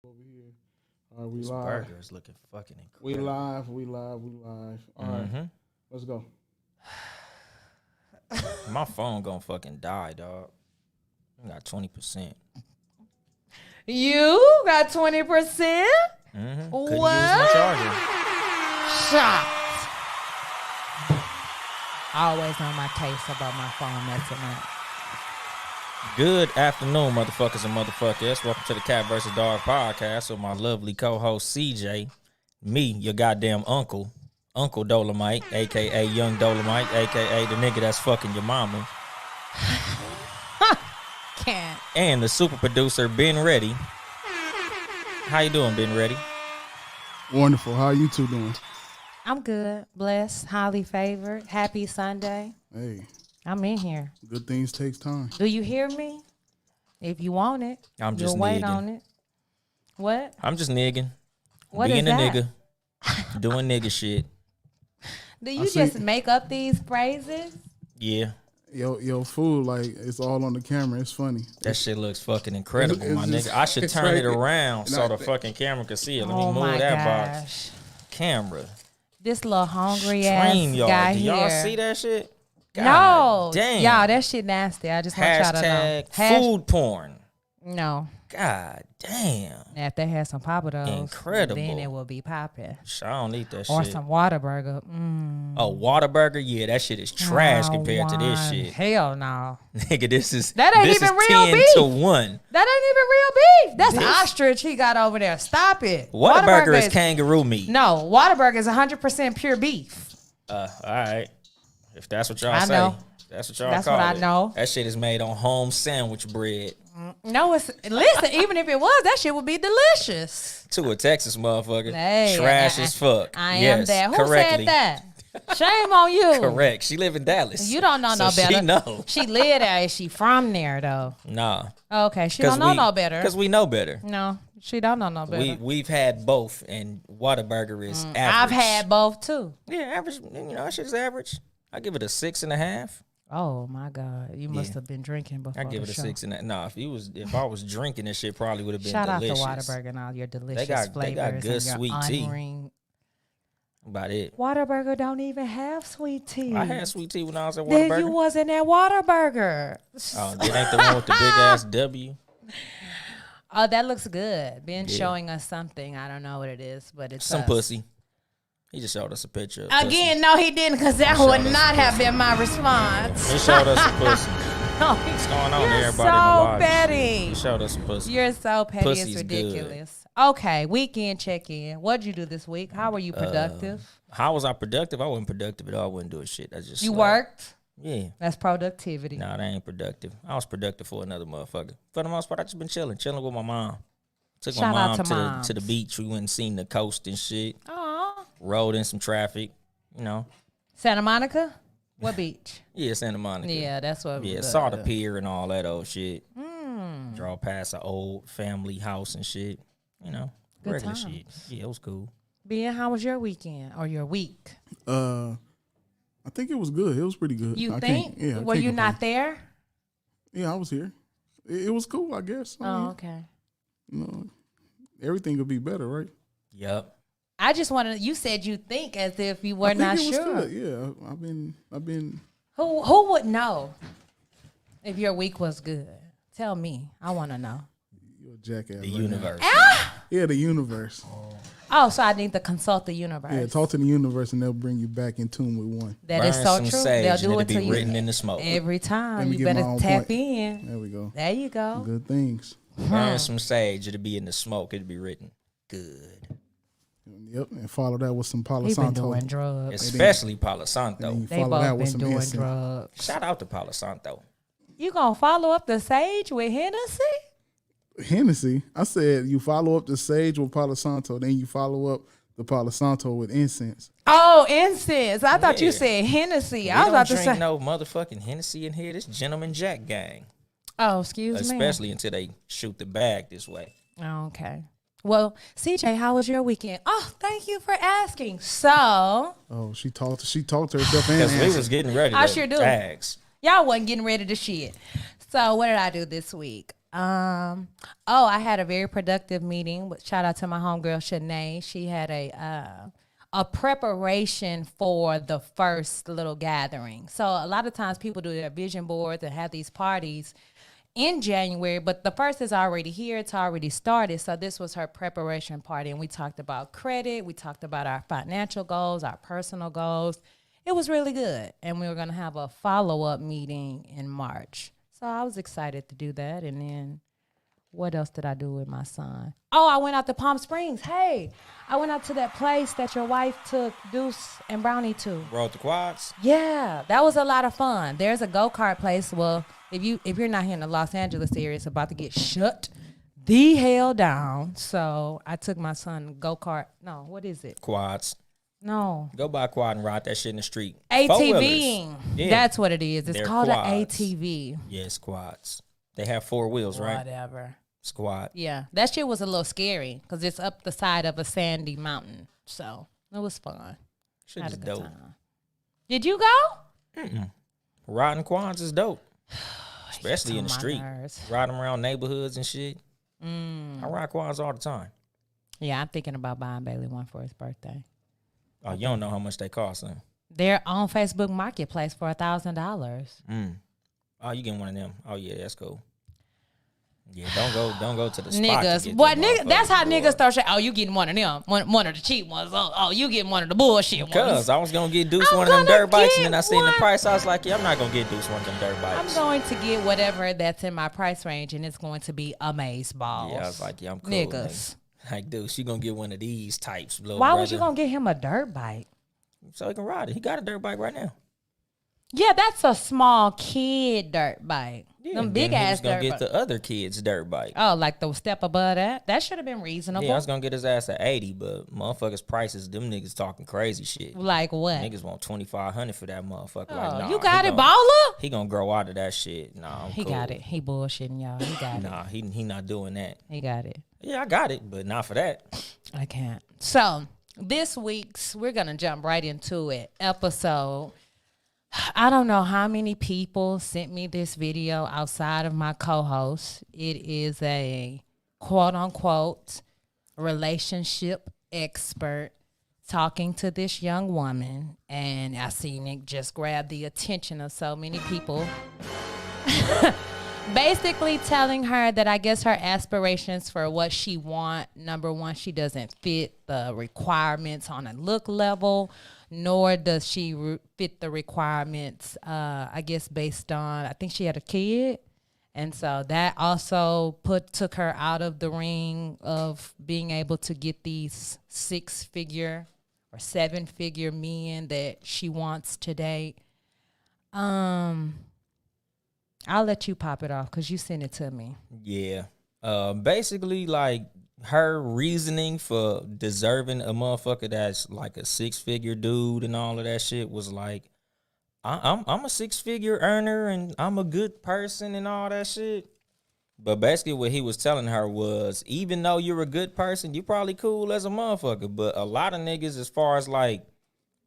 Over here. All right, we This live. burger is looking fucking We incredible. live. We live. We live. All right, let's go. My phone gonna fucking die, dog. I got 20%. You got 20%? Couldn't What? use my charger. Shocked. Always on my case about my phone messing up. Good afternoon, motherfuckers and motherfuckers. Welcome to the Cat vs. Dog podcast with my lovely co-host CJ. Me, your goddamn uncle, Uncle Dolomite, a.k.a. Young Dolomite, a.k.a. the nigga that's fucking your mama. Can't. And the super producer, Ben Ready. How you doing, Ben Ready? Wonderful. How are you two doing? I'm good. Blessed. Highly favored. Happy Sunday. Hey, I'm in here. good things takes time. Do you hear me? If you want it, I'm just you'll wait nigging. on it. What? I'm just nigging. What Being is a that? nigga. Doing nigga shit. Do you see- just make up these phrases? Yeah. Yo, food, like, it's all on the camera. It's funny. That shit looks fucking incredible, It's my just- nigga. I should it's turn right it there. around And so I the think- fucking camera can see it. Let me Oh move my that gosh. box. Camera. This little hungry Stream, ass y'all. guy Do y'all here. see that shit? No, God damn. y'all, that shit nasty. I just want y'all to know. Hashtag food porn. No, God damn. now, if they had some Papados, Incredible. then it will be popping. I don't eat that Or shit. some Whataburger. Oh, Whataburger? Yeah, that shit is trash Oh, compared to this one. shit. Hell no. Nigga, this is That ain't this even is real 10 beef. to 1. That ain't even real beef. That's This- ostrich he got over there. Stop it. Whataburger is kangaroo meat. No, Whataburger is 100% pure beef. All right. If that's what y'all I say. know. That's what y'all That's call what I it. know. That shit is made on home sandwich bread. No, it's listen. Even if it was, that shit would be delicious. To a Texas motherfucker. Hey, Trash I- as fuck. I am Yes, that. Who correctly. said that? Shame on you. Correct. She live in Dallas. You don't know So no better. She know. She live there. Is she from there though? Nah. Okay, she don't know no better. Because we know better. No, she don't know no better. We've had both, and Whataburger is average. I've had both too. Yeah, average. You know, that shit's average. I give it a 6.5. Oh my God, you must Yeah. have been drinking before. I give it the a show. 6.5. Nah, if I was drinking, this shit probably would have been Shout delicious. out to Whataburger and all your delicious got flavors good and your sweet tea. onion. About it. Whataburger don't even have sweet tea. I had sweet tea when I was at Then you Whataburger. wasn't at Whataburger. Oh, that ain't the one with the big ass W. Oh, that looks good. Ben Yeah. showing us something. I don't know what it is, but it's Some us. pussy. He just showed us a picture of pussy. Again, no, he didn't, because that Showed would us not some have pussy. been my response. He showed us some pussy. No, What's going on you're to everybody so in the lives? petty. He showed us some pussy. You're so petty. Pussy's It's good. ridiculous. Okay, weekend check-in. What'd you do this week? How were you productive? How was I productive? I wasn't productive at all. I wasn't doing shit. I just You slept. worked? Yeah. That's productivity. Nah, that ain't productive. I was productive for another motherfucker. For the most part, I just been chilling with my mom. Took Shout my out mom to to the moms. beach. We went and seen the coast and shit. Aw. Rode in some traffic. You know. Santa Monica? What beach? Yeah, Santa Monica. Yeah, that's what. Yeah, saw the pier and all that old shit. Draw past an old family house and shit. You know, Good regular times. shit. Yeah, it was cool. Ben, how was your weekend or your week? I think it was good. It was pretty good. You I think? can't- Yeah. I Were can't you complain. not there? Yeah, I was here. It was cool, I guess. I mean, Oh, okay. you know, everything could be better, right? Yep. I just wanted. You said you think as if you were I think not it was sure. good. Yeah, I've been. Who would know if your week was good? Tell me. I want to know. You're a jackass. The right now. universe. Yeah, the universe. Oh, so I need to consult the universe. Yeah, talk to the universe and they'll bring you back in tune with one. That Burn is so some true. sage They'll and do it'll it be to written you in the smoke. every Let time. me You get my better own tap point. in. There we go. There you go. Good things. Burn some sage. It'll be in the smoke. It'll be written good. Yep, and follow that with some Palo He been Santo. doing drugs. Especially Palo Santo. And you They follow that both with been some doing incense. drugs. Shout out to Palo Santo. You gonna follow up the sage with Hennessy? Hennessy. I said you follow up the sage with Palo Santo, then you follow up the Palo Santo with incense. Oh, incense. I thought Yeah. you said Hennessy. We I was don't about to drink say. no motherfucking Hennessy in here. This Gentleman Jack gang. Oh, excuse me. Especially until they shoot the bag this way. Okay. Well, CJ, how was your weekend? Oh, thank you for asking. So, Oh, she talked to herself and Because we answered. was getting ready I to sure do. bags. y'all wasn't getting ready to shit. So, what did I do this week? I had a very productive meeting. Shout out to my homegirl Shanae. She had a preparation for the first little gathering. So a lot of times people do their vision boards and have these parties in January, but the first is already here. It's already started. So this was her preparation party, and we talked about credit. We talked about our financial goals, our personal goals. It was really good, and we were going to have a follow-up meeting in March. So I was excited to do that. And then what else did I do with my son? Oh, I went out to Palm Springs. Hey, I went out to that place that your wife took Deuce and Brownie to. Rode the quads. Yeah, that was a lot of fun. There's a go-kart place. Well, if you're not here in the Los Angeles area, it's about to get shut the hell down. So I took my son go-kart. No, what is it? Quads. No. Go buy a quad and ride that shit in the street. ATV. Yeah. That's what it is. It's They're called quads. an ATV. Yes, quads. They have 4 wheels, right? Whatever. Squad. Yeah, that shit was a little scary because it's up the side of a sandy mountain. So it was fun. Shit Had is a good dope. time. Did you go? Riding quads is dope. Especially in the on my street. nerves. Riding around neighborhoods and shit. I ride quads all the time. Yeah, I'm thinking about buying Bailey one for his birthday. Oh, you don't know how much they cost, huh? They're on Facebook Marketplace for $1,000. Oh, you getting one of them. Oh, yeah, that's cool. Yeah, don't go to the spot. Niggas, what nigga? That's how niggas start saying, "Oh, you getting one of them, one of the cheap ones. Oh, you getting one of the bullshit ones." Cause I was gonna get Deuce one of them dirt bikes, and then I seen the price. I was like, yeah, I'm not gonna get Deuce one of them dirt bikes. I'm going to get whatever that's in my price range, and it's going to be amaze balls. Yeah, I was like, yeah, I'm cool. Niggas. Nigga. Like, Deuce, you gonna get one of these types, little Why brother, was you gonna get him a dirt bike? so he can ride it. He got a dirt bike right now. Yeah, that's a small kid dirt bike. Yeah, Them and big then he ass was gonna dirt get bike. the other kid's dirt bike. Oh, like the step above that? That should have been reasonable. Yeah, I was gonna get his ass at 80, but motherfuckers' prices, them niggas talking crazy shit. Like what? Niggas want 2,500 for that motherfucker. Oh, Like, nah, you got he it, gonna- baller? He gonna grow out of that shit. Nah, I'm He cool. got it. He bullshitting y'all. He got it. Nah, he not doing that. He got it. Yeah, I got it, but not for that. I can't. So this week's, we're gonna jump right into it. Episode. I don't know how many people sent me this video outside of my co-host. It is a quote unquote relationship expert talking to this young woman, and I seen it just grab the attention of so many people. Basically telling her that I guess her aspirations for what she want, number one, she doesn't fit the requirements on a look level, nor does she fit the requirements, I guess, based on, I think she had a kid. And so that also took her out of the ring of being able to get these 6-figure or 7-figure men that she wants to date. I'll let you pop it off because you sent it to me. Yeah. Basically, like, her reasoning for deserving a motherfucker that's like a 6-figure dude and all of that shit was like, I'm a 6-figure earner and I'm a good person and all that shit. But basically what he was telling her was, even though you're a good person, you probably cool as a motherfucker. But a lot of niggas, as far as like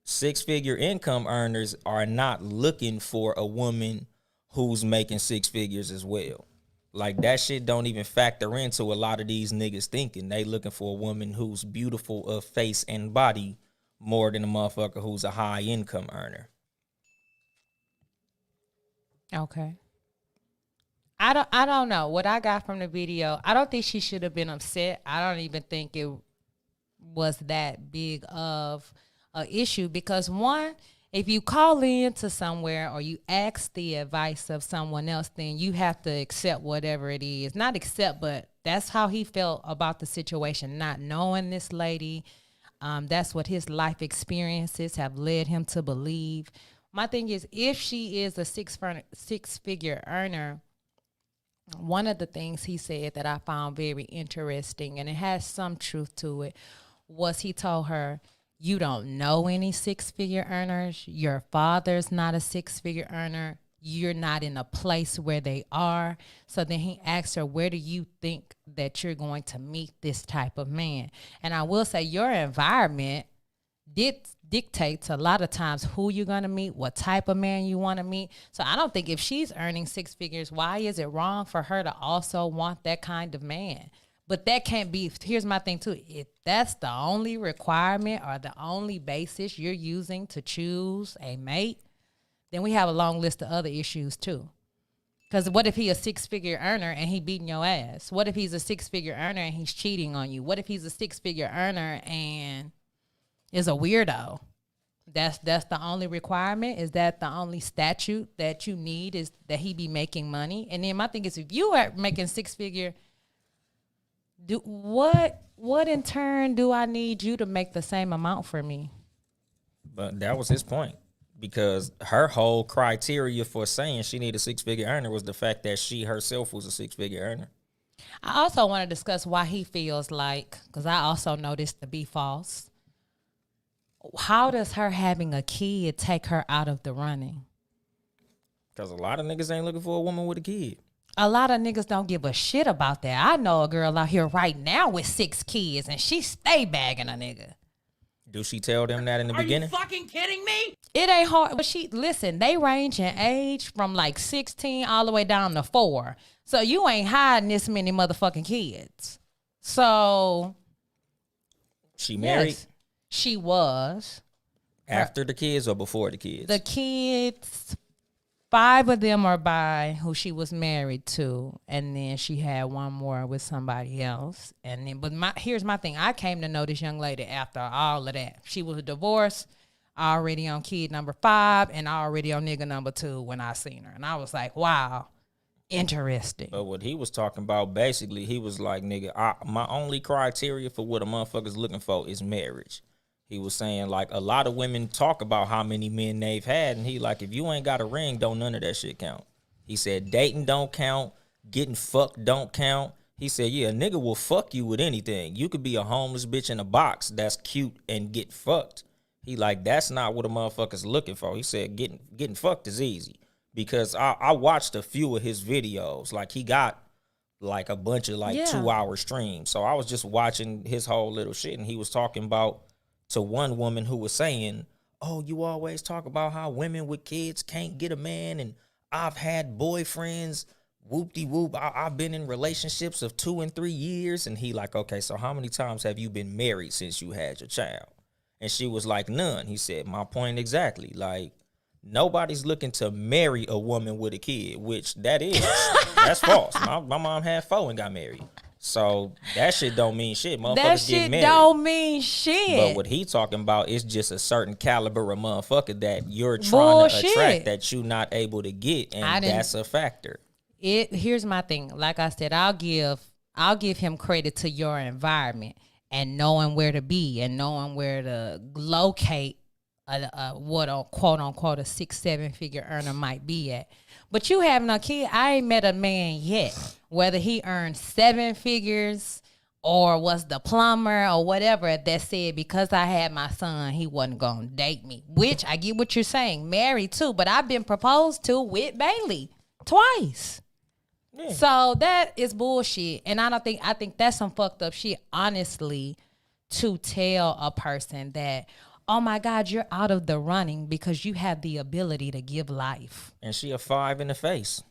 6-figure income earners, are not looking for a woman who's making 6 figures as well. Like, that shit don't even factor into a lot of these niggas thinking. They looking for a woman who's beautiful of face and body more than a motherfucker who's a high income earner. Okay. I don't know what I got from the video. I don't think she should have been upset. I don't even think it was that big of an issue because, one, if you call in to somewhere or you ask the advice of someone else, then you have to accept whatever it is. Not accept, but that's how he felt about the situation, not knowing this lady. That's what his life experiences have led him to believe. My thing is, if she is a six-figure earner, one of the things he said that I found very interesting, and it has some truth to it, was he told her, you don't know any 6-figure earners. Your father's not a 6-figure earner. You're not in a place where they are. So then he asked her, where do you think that you're going to meet this type of man? And I will say your environment dictates a lot of times who you're going to meet, what type of man you want to meet. So I don't think if she's earning 6 figures, why is it wrong for her to also want that kind of man? But that can't be, here's my thing too. If that's the only requirement or the only basis you're using to choose a mate, then we have a long list of other issues too. Because what if he a 6-figure earner and he beating your ass? What if he's a 6-figure earner and he's cheating on you? What if he's a 6-figure earner and is a weirdo? That's the only requirement? Is that the only statute that you need, is that he be making money? And then my thing is, if you are making 6-figure, what in turn do I need you to make the same amount for me? But that was his point, because her whole criteria for saying she needed a 6-figure earner was the fact that she herself was a 6-figure earner. I also want to discuss why he feels like, because I also know this to be false. How does her having a kid take her out of the running? Because a lot of niggas ain't looking for a woman with a kid. A lot of niggas don't give a shit about that. I know a girl out here right now with 6 kids and she stay bagging a nigga. Do she tell them that in the beginning? Are you fucking kidding me? It ain't hard. But listen, they range in age from like 16 all the way down to 4. So you ain't hiding this many motherfucking kids. So. She married? Yes, she was. After the kids or before the kids? The kids, 5 of them are by who she was married to, and then she had one more with somebody else. And then, but here's my thing: I came to know this young lady after all of that. She was divorced, already on kid number 5, and already on nigga number 2 when I seen her, and I was like, wow, interesting. But what he was talking about, basically, he was like, nigga, my only criteria for what a motherfucker's looking for is marriage. He was saying, like, a lot of women talk about how many men they've had, and he like, if you ain't got a ring, don't none of that shit count. He said dating don't count, getting fucked don't count. He said, yeah, a nigga will fuck you with anything. You could be a homeless bitch in a box that's cute and get fucked. He like, that's not what a motherfucker's looking for. He said getting fucked is easy. Because I watched a few of his videos. Like, he got like a bunch of 2-hour streams. So I was just watching his whole little shit, and he was talking about to one woman who was saying, oh, you always talk about how women with kids can't get a man, and I've had boyfriends, whoop-de-whoop. I've been in relationships of 2 and 3 years. And he like, okay, so how many times have you been married since you had your child? And she was like, none. He said, my point exactly. Like, nobody's looking to marry a woman with a kid, which that's false. My mom had 4 and got married. So that shit don't mean shit. Motherfuckers That shit get married. don't mean shit. But what he talking about is just a certain caliber of motherfucker that you're trying to attract that you're not able to get, and that's a factor. Here's my thing. Like I said, I'll give him credit to your environment and knowing where to be and knowing where to locate what a quote unquote a 6-7 figure earner might be at. But you having a kid, I ain't met a man yet, whether he earned 7 figures or was the plumber or whatever, that said, because I had my son, he wasn't going to date me. Which I get what you're saying, married too, but I've been proposed to with Bailey twice. Yeah. So that is bullshit. And I think that's some fucked up shit, honestly, to tell a person that, oh my God, you're out of the running because you have the ability to give life. And she a 5 in the face.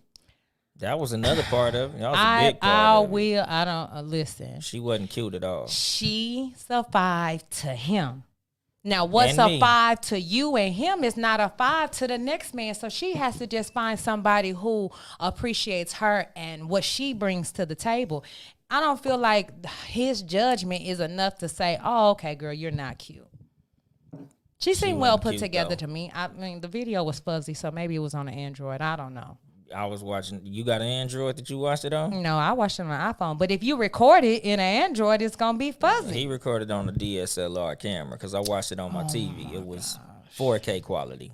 That was another part of it. That was a big part of it. I don't listen. She wasn't cute at all. She's a 5 to him. Now, what's a 5 to you and him is not a 5 to the next man. So she has to just find somebody who appreciates her and what she brings to the table. I don't feel like his judgment is enough to say, oh, okay, girl, you're not cute. She seemed well put together to me. I mean, the video was fuzzy, so maybe it was on an Android. I don't know. I was watching. You got an Android that you watched it on? No, I watched it on my iPhone. But if you record it in an Android, it's going to be fuzzy. He recorded on a DSLR camera because I watched it on my TV. It was 4K quality.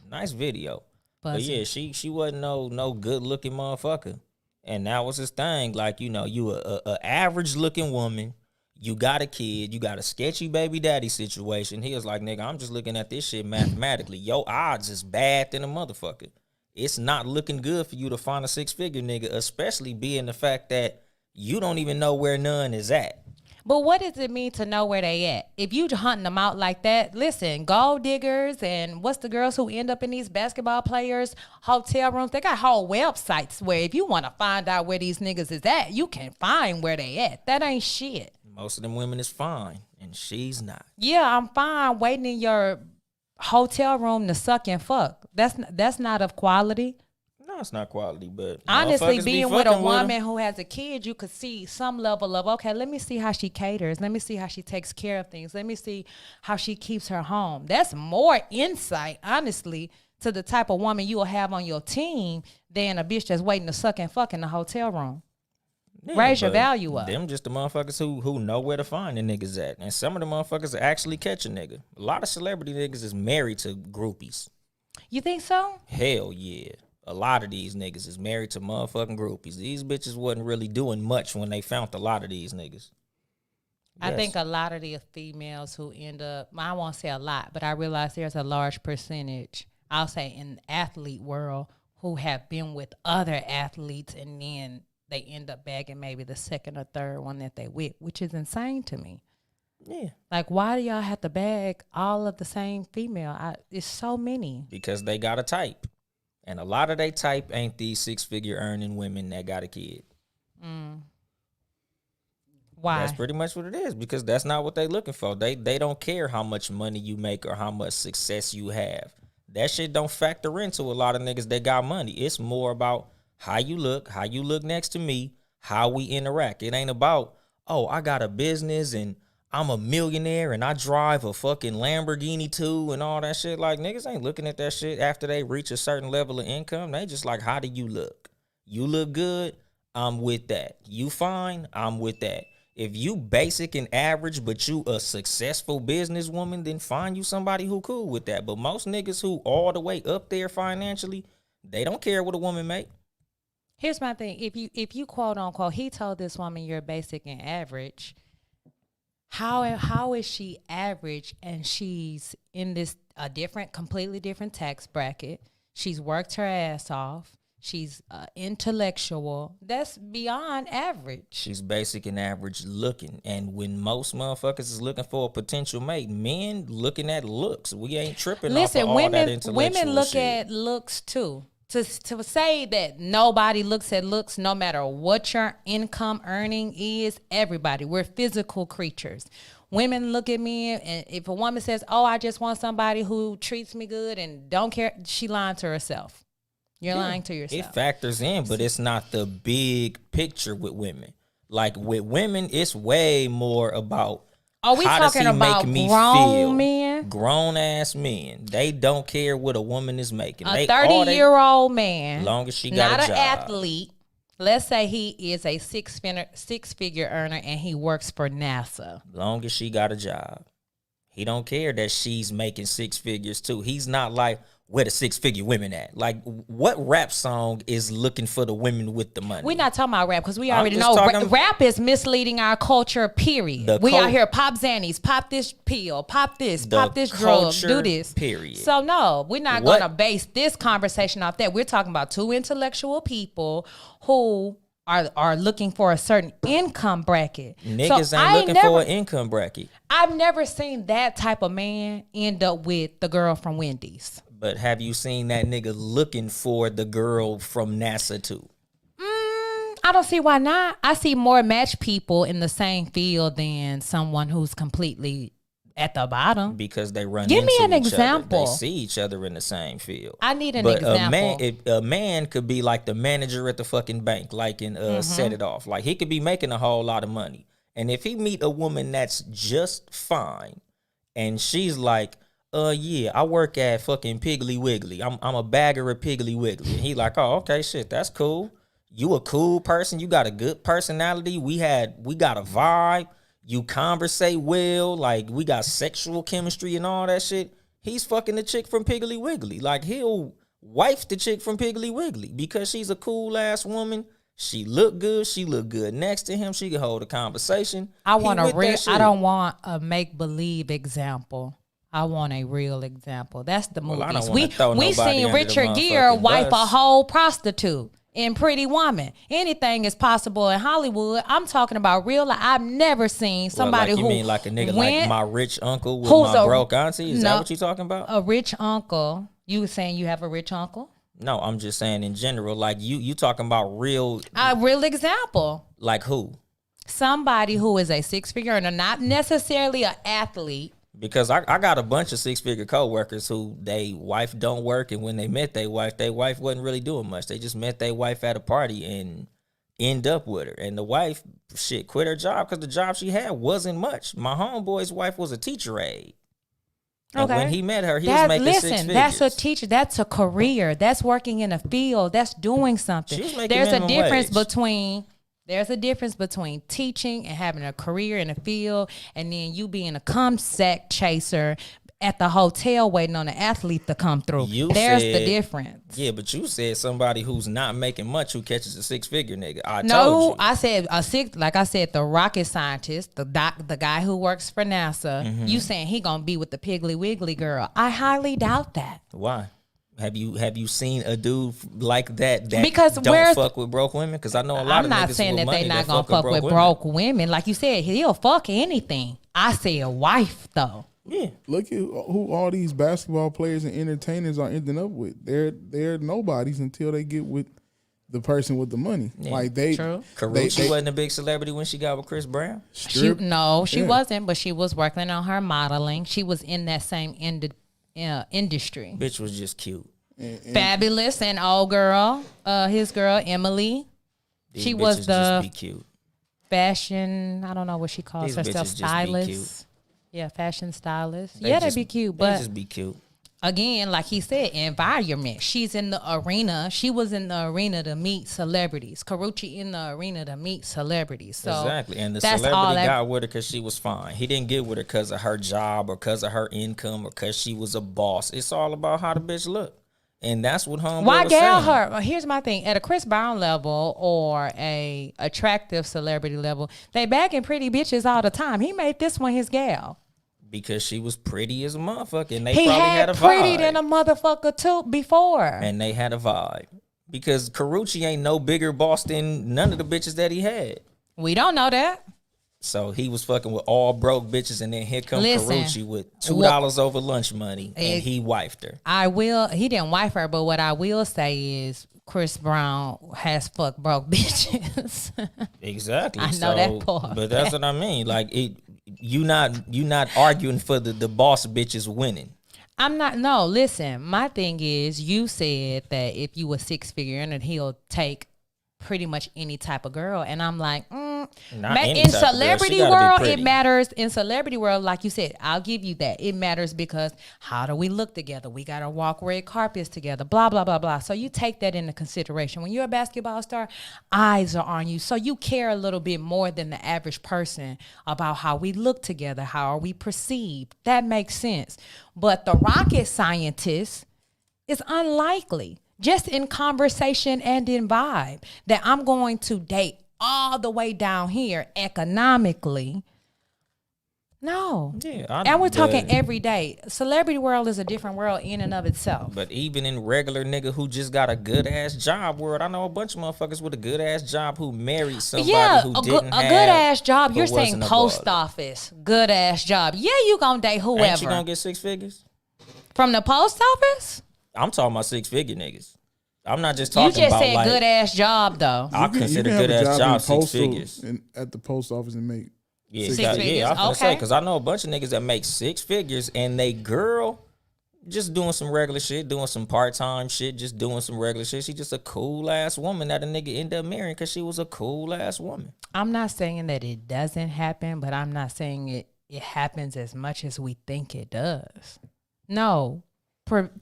Nice video. Fuzzy. But yeah, she wasn't no good looking motherfucker. And that was his thing. Like, you know, you a average looking woman. You got a kid, you got a sketchy baby daddy situation. He was like, nigga, I'm just looking at this shit mathematically. Your odds is bad than a motherfucker. It's not looking good for you to find a 6-figure nigga, especially being the fact that you don't even know where none is at. But what does it mean to know where they at? If you hunting them out like that, listen, gold diggers and what's the girls who end up in these basketball players' hotel rooms? They got whole websites where if you want to find out where these niggas is at, you can find where they at. That ain't shit. Most of them women is fine, and she's not. Yeah, I'm fine waiting in your hotel room to suck and fuck. That's not of quality. No, it's not quality, but honestly, motherfuckers be being with a fucking with 'em. woman who has a kid, you could see some level of, okay, let me see how she caters. Let me see how she takes care of things. Let me see how she keeps her home. That's more insight, honestly, to the type of woman you will have on your team than a bitch that's waiting to suck and fuck in the hotel room. Yeah, Raise your but value up. Them just the motherfuckers who know where to find the niggas at. And some of the motherfuckers actually catch a nigga. A lot of celebrity niggas is married to groupies. You think so? Hell yeah. A lot of these niggas is married to motherfucking groupies. These bitches wasn't really doing much when they found a lot of these niggas. I Yes. think a lot of the females who end up, I won't say a lot, but I realize there's a large percentage, I'll say in the athlete world, who have been with other athletes and then they end up bagging maybe the second or third one that they with, which is insane to me. Yeah. Like, why do y'all have to bag all of the same female? It's so many. Because they got a type. And a lot of they type ain't these 6-figure earning women that got a kid. Why? That's pretty much what it is, because that's not what they looking for. They don't care how much money you make or how much success you have. That shit don't factor into a lot of niggas that got money. It's more about how you look next to me, how we interact. It ain't about, oh, I got a business and I'm a millionaire and I drive a fucking Lamborghini too and all that shit. Like, niggas ain't looking at that shit after they reach a certain level of income. They just like, how do you look? You look good, I'm with that. You fine, I'm with that. If you basic and average, but you a successful businesswoman, then find you somebody who cool with that. But most niggas who all the way up there financially, they don't care what a woman make. Here's my thing. If you quote unquote, he told this woman you're basic and average. How is she average and she's in this completely different tax bracket? She's worked her ass off. She's intellectual. That's beyond average. She's basic and average looking. And when most motherfuckers is looking for a potential mate, men looking at looks. We ain't tripping off of all that intellectual women look shit. at looks too. To say that nobody looks at looks, no matter what your income earning is, everybody. We're physical creatures. Women look at men, and if a woman says, "Oh, I just want somebody who treats me good and don't care," she lying to herself. You're lying to yourself. It factors in, but it's not the big picture with women. Like with women, it's way more about Are we how does talking he about make me grown feel? men? Grown ass men. They don't care what a woman is making. A They all they 30-year-old man, long as she got not a an job. athlete. Let's say he is a six-figure earner and he works for NASA. Long as she got a job. He don't care that she's making 6 figures too. He's not like, where the 6-figure women at? Like, what rap song is looking for the women with the money? We're not talking about rap because we I'm already just know talking- rap is misleading our culture, period. We out here pop Xannies, pop this pill, pop this drug, culture, do this. period. So no, we're not What- going to base this conversation off that. We're talking about two intellectual people who are looking for a certain income bracket. Niggas So ain't looking for an income bracket. I've never seen that type of man end up with the girl from Wendy's. But have you seen that nigga looking for the girl from NASA too? I don't see why not. I see more match people in the same field than someone who's completely at the bottom. Because they run Give me into an each example. Other. They see each other in the same field. I need an but example. A man could be like the manager at the fucking bank, like in Set It Off. Like he could be making a whole lot of money. And if he meet a woman that's just fine and she's like, yeah, I work at fucking Piggly Wiggly. I'm a bagger at Piggly Wiggly. And he like, oh, okay, shit, that's cool. You a cool person. You got a good personality. We got a vibe. You conversate well. Like, we got sexual chemistry and all that shit. He's fucking the chick from Piggly Wiggly. Like, he'll wife the chick from Piggly Wiggly because she's a cool ass woman. She look good. She look good next to him. She can hold a conversation. I want He with that I shit. don't want a make believe example. I want a real example. That's the Well, I movies. don't wanna throw We nobody seen under the Richard Gere motherfucking wife bus. a whole prostitute. in Pretty Woman. Anything is possible in Hollywood. I'm talking about real life. I've never seen somebody you who mean like a nigga went, like my rich uncle with who's my a- broke auntie? Is no, that what you talking about? a rich uncle. You were saying you have a rich uncle? No, I'm just saying in general. Like you talking about real, A real example. like who? Somebody who is a six-figure earner, not necessarily an athlete. Because I got a bunch of 6-figure coworkers who they wife don't work, and when they met their wife wasn't really doing much. They just met their wife at a party and end up with her. And the wife, shit, quit her job because the job she had wasn't much. My homeboy's wife was a teacher aide. And when he met her, he was making six figures. That's a teacher. That's a career. That's working in a field. That's doing something. She was making There's a minimum difference wage. between teaching and having a career in a field, and then you being a cum sack chaser at the hotel waiting on an athlete to come through. There's the difference. Yeah, but you said somebody who's not making much who catches a 6-figure nigga. I told No, you. I said a six. Like I said, the rocket scientist, the guy who works for NASA. Mm-hmm. You saying he gonna be with the Piggly Wiggly girl? I highly doubt that. Why? Have you seen a dude like that Because don't where's- fuck with broke women? Because I know a lot I'm of not niggas saying with that money they not gonna fuck fuck with women. broke women. Like you said, he'll fuck anything. I say a wife though. Yeah. Look at who all these basketball players and entertainers are ending up with. They're nobodies until they get with the person with the money. Like they, True. Karrueche wasn't a big celebrity when she got with Chris Brown. She Yeah. wasn't, but she was working on her modeling. She was in that same industry. Bitch was just cute. Fabulous and old girl, his girl Emily. These She was bitches the just be cute. fashion. I don't know what she calls These herself. bitches just be Stylist. cute. Yeah, fashion stylist. They They'd just- be cute, They but just be cute. again, like he said, environment. She's in the arena. She was in the arena to meet celebrities. Karrueche in the arena to meet celebrities. So Exactly. And the that's all celebrity that- got with her because she was fine. He didn't get with her because of her job or because of her income or because she was a boss. It's all about how the bitch look. And that's what homeboy Why was gal saying. her? Well, here's my thing: at a Chris Brown level or a attractive celebrity level, they bagging pretty bitches all the time. He made this one his gal. Because she was pretty as a motherfucker. And they He probably had had a vibe. pretty than a motherfucker too before. And they had a vibe. Because Karrueche ain't no bigger boss than none of the bitches that he had. We don't know that. So he was fucking with all broke bitches, and then here come Listen, Karrueche with $2 over lunch money, and he wifed her. He didn't wife her, but what I will say is Chris Brown has fucked broke bitches. Exactly. I know that part. But that's what I mean. Like you not arguing for the boss bitches winning. No, listen, my thing is you said that if you a 6-figure earner, he'll take pretty much any type of girl. And I'm like, Not any in type of girl. She celebrity gotta be world, it pretty. matters. In celebrity world, like you said, I'll give you that. It matters because how do we look together? We got to walk red carpets together, blah, blah, blah, blah. So you take that into consideration. When you're a basketball star, eyes are on you. So you care a little bit more than the average person about how we look together. How are we perceived? That makes sense. But the rocket scientist is unlikely, just in conversation and in vibe, that I'm going to date all the way down here economically. No. Yeah, And we're talking every day. Celebrity world is a different world in and of itself. But even in regular nigga who just got a good ass job world, I know a bunch of motherfuckers with a good ass job who married somebody Yeah, who a didn't good have, ass job. but You're saying wasn't a post baller. office, good ass job. Yeah, you gonna date Ain't whoever you gonna get 6 figures? from the post office. I'm talking about 6-figure niggas. I'm not just You talking just about said like good ass job though. I You can consider have good a ass job in job 6 postal figures. at the post office and make Yeah, Six yeah, figures? I'm gonna say Okay. because I know a bunch of niggas that make 6 figures and they girl just doing some regular shit, doing some part time shit, just doing some regular shit. She just a cool ass woman that a nigga ended up marrying because she was a cool ass woman. I'm not saying that it doesn't happen, but I'm not saying it happens as much as we think it does. No,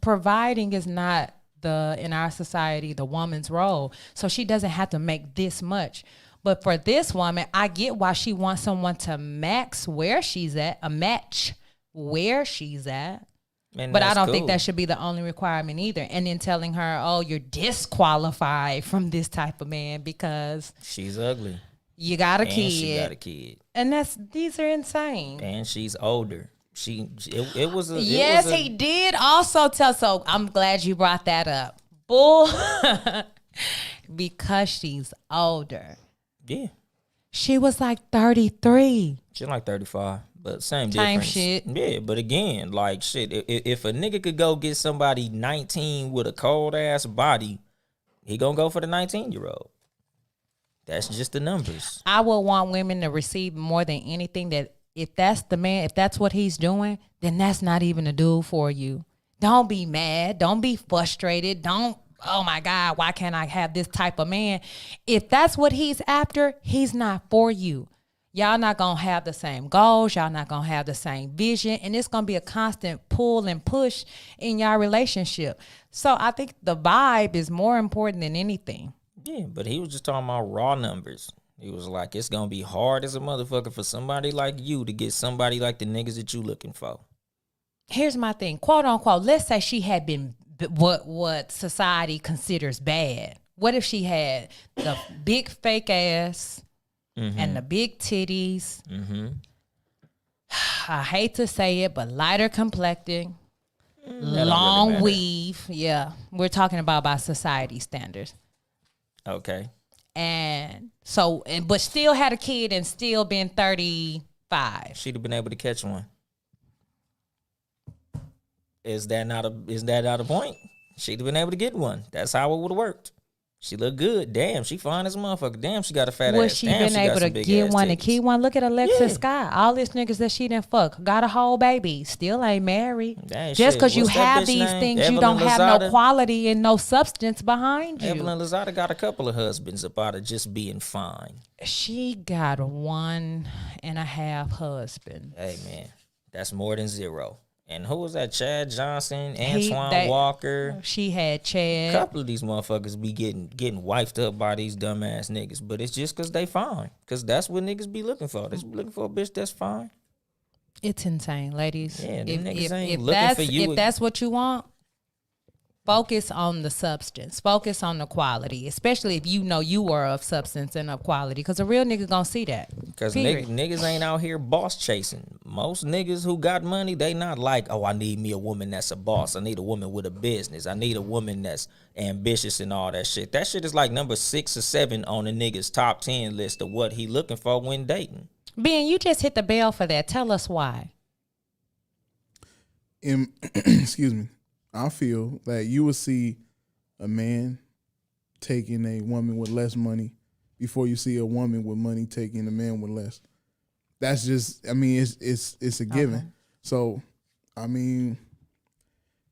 providing is not in our society the woman's role, so she doesn't have to make this much. But for this woman, I get why she wants someone to match where she's at. And but I that's don't think cool. that should be the only requirement either. And then telling her, oh, you're disqualified from this type of man because She's ugly. you got a And kid. she got a kid. And these are insane. And she's older. It was a Yes, it was a, he did also tell. So I'm glad you brought that up. Bull. because she's older. Yeah. She was like 33. She like 35, but same Same difference. shit. Yeah, but again, like shit, if a nigga could go get somebody 19 with a cold ass body, he gonna go for the 19-year-old. That's just the numbers. I would want women to receive more than anything that if that's the man, if that's what he's doing, then that's not even a dude for you. Don't be mad. Don't be frustrated. Don't, oh my God, why can't I have this type of man? If that's what he's after, he's not for you. Y'all not going to have the same goals. Y'all not going to have the same vision. And it's going to be a constant pull and push in y'all relationship. So I think the vibe is more important than anything. Yeah, but he was just talking about raw numbers. He was like, it's gonna be hard as a motherfucker for somebody like you to get somebody like the niggas that you looking for. Here's my thing, quote unquote. Let's say she had been what society considers bad. What if she had the big fake ass and the big titties? I hate to say it, but lighter complected, long really weave. Yeah, we're talking about by society standards. Okay. And so, but still had a kid and still been 35. She'd have been able to catch one. Is that not a point? She'd have been able to get one. That's how it would have worked. She looked good. Damn, she fine as a motherfucker. Damn, she got a fat ass. Was she Damn, been able to get one and keep one? Look at Alexis Scott. All these niggas that she didn't fuck. Got a whole baby. Still ain't married. Dang, Just because shit. you What's that have bitch these name? things, Evelyn you don't have no Lozada? quality and no substance behind you. Evelyn Lozada got a couple of husbands up out of just being fine. She got 1.5 husbands. Hey, man, that's more than zero. And who was that? Chad Johnson, Antoine Walker. She had Chad. A couple of these motherfuckers be getting wifed up by these dumbass niggas, but it's just because they fine. Because that's what niggas be looking for. They be looking for a bitch that's fine. It's insane, ladies. Yeah, them niggas ain't if looking for you. If that's what you want, focus on the substance. Focus on the quality, especially if you know you are of substance and of quality. Because a real nigga gonna see that. Because Period. niggas ain't out here boss chasing. Most niggas who got money, they not like, oh, I need me a woman that's a boss. I need a woman with a business. I need a woman that's ambitious and all that shit. That shit is like number 6 or 7 on a nigga's top 10 list of what he looking for when dating. Ben, you just hit the bell for that. Tell us why. Excuse me. I feel that you will see a man taking a woman with less money before you see a woman with money taking a man with less. That's just, I mean, it's a given. Okay. So, I mean,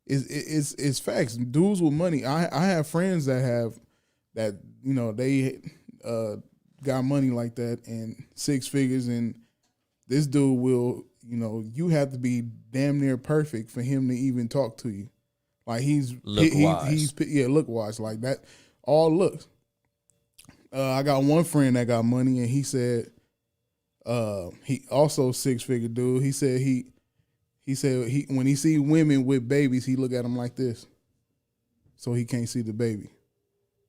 it's facts. Dudes with money. I have friends that you know, they got money like that and 6 figures, and this dude will, you know, you have to be damn near perfect for him to even talk to you. Like look wise like that. All looks. I got one friend that got money, and he said, he also 6-figure dude. He said he when he see women with babies, he look at them like this, so he can't see the baby.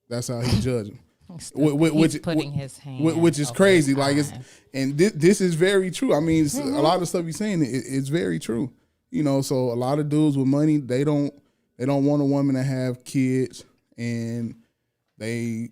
That's how he judge them. He's putting his hand, which is crazy. Like this is very true. I mean, a lot of stuff he's saying it's very true. You know, so a lot of dudes with money, they don't want a woman to have kids, and they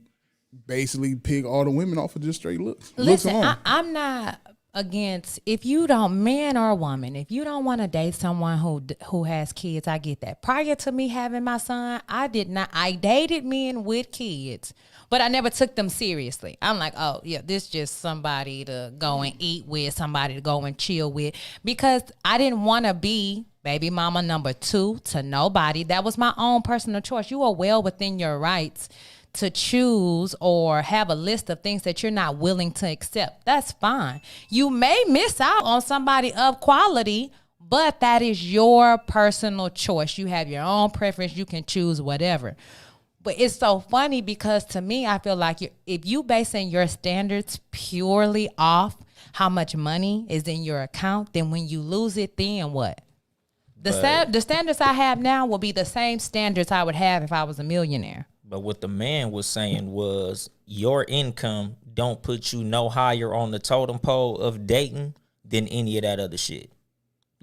basically pick all the women off of just straight looks. Listen, I'm not against, if you don't, man or woman, if you don't want to date someone who has kids, I get that. Prior to me having my son, I dated men with kids, but I never took them seriously. I'm like, oh yeah, this just somebody to go and eat with, somebody to go and chill with, because I didn't want to be baby mama number 2 to nobody. That was my own personal choice. You are well within your rights to choose or have a list of things that you're not willing to accept. That's fine. You may miss out on somebody of quality, but that is your personal choice. You have your own preference. You can choose whatever. But it's so funny because to me, I feel like if you basing your standards purely off how much money is in your account, then when you lose it, then what? The standards I have now will be the same standards I would have if I was a millionaire. But what the man was saying was your income don't put you no higher on the totem pole of dating than any of that other shit.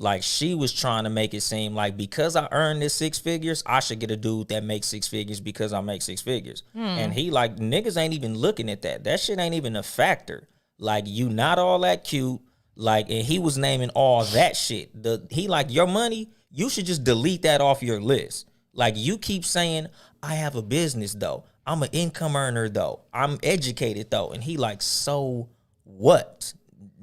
Like she was trying to make it seem like because I earned this 6 figures, I should get a dude that makes 6 figures because I make 6 figures. And he like, niggas ain't even looking at that. That shit ain't even a factor. Like, you not all that cute. Like, and he was naming all that shit. He like, your money, you should just delete that off your list. Like, you keep saying, I have a business though. I'm an income earner though. I'm educated though. And he like, so what?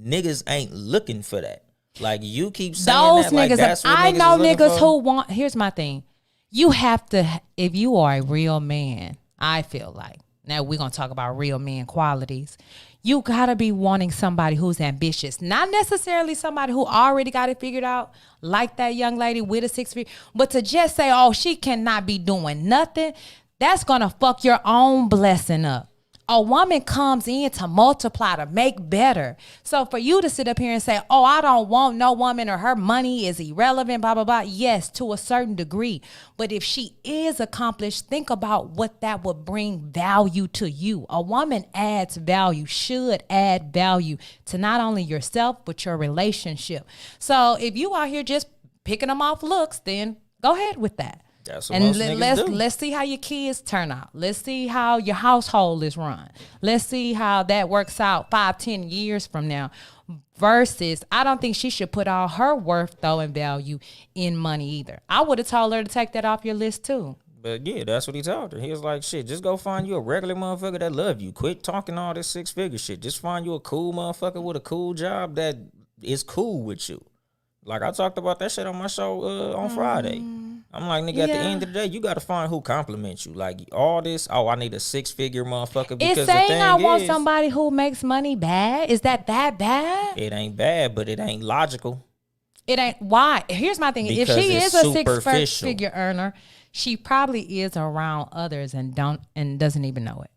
Niggas ain't looking for that. Like, you keep saying Those that, like, niggas, that's what I niggas know is looking niggas for? who want. Here's my thing: you have to, if you are a real man. I feel like now we're gonna talk about real man qualities. You gotta be wanting somebody who's ambitious, not necessarily somebody who already got it figured out, like that young lady with a 6 figure. But to just say, "Oh, she cannot be doing nothing," that's gonna fuck your own blessing up. A woman comes in to multiply, to make better. So for you to sit up here and say, oh, I don't want no woman or her money is irrelevant, blah, blah, blah. Yes, to a certain degree. But if she is accomplished, think about what that would bring value to you. A woman adds value, should add value to not only yourself, but your relationship. So if you out here just picking them off looks, then go ahead with that. That's what And most niggas do. let's see how your kids turn out. Let's see how your household is run. Let's see how that works out 5-10 years from now. Versus, I don't think she should put all her worth though and value in money either. I would have told her to take that off your list too. But yeah, that's what he told her. He was like, shit, just go find you a regular motherfucker that love you. Quit talking all this 6 figure shit. Just find you a cool motherfucker with a cool job that is cool with you. Like, I talked about that shit on my show on Friday. I'm like, nigga, at the end of the day, you got to find who compliments you. Like, all this, oh, I need a 6 figure motherfucker. Because Is the saying thing I want is, somebody who makes money bad? Is that bad? it ain't bad, but it ain't logical. It ain't. Why? Here's my thing. Because if she it's is a superficial. 6-figure earner, she probably is around others and doesn't even know it.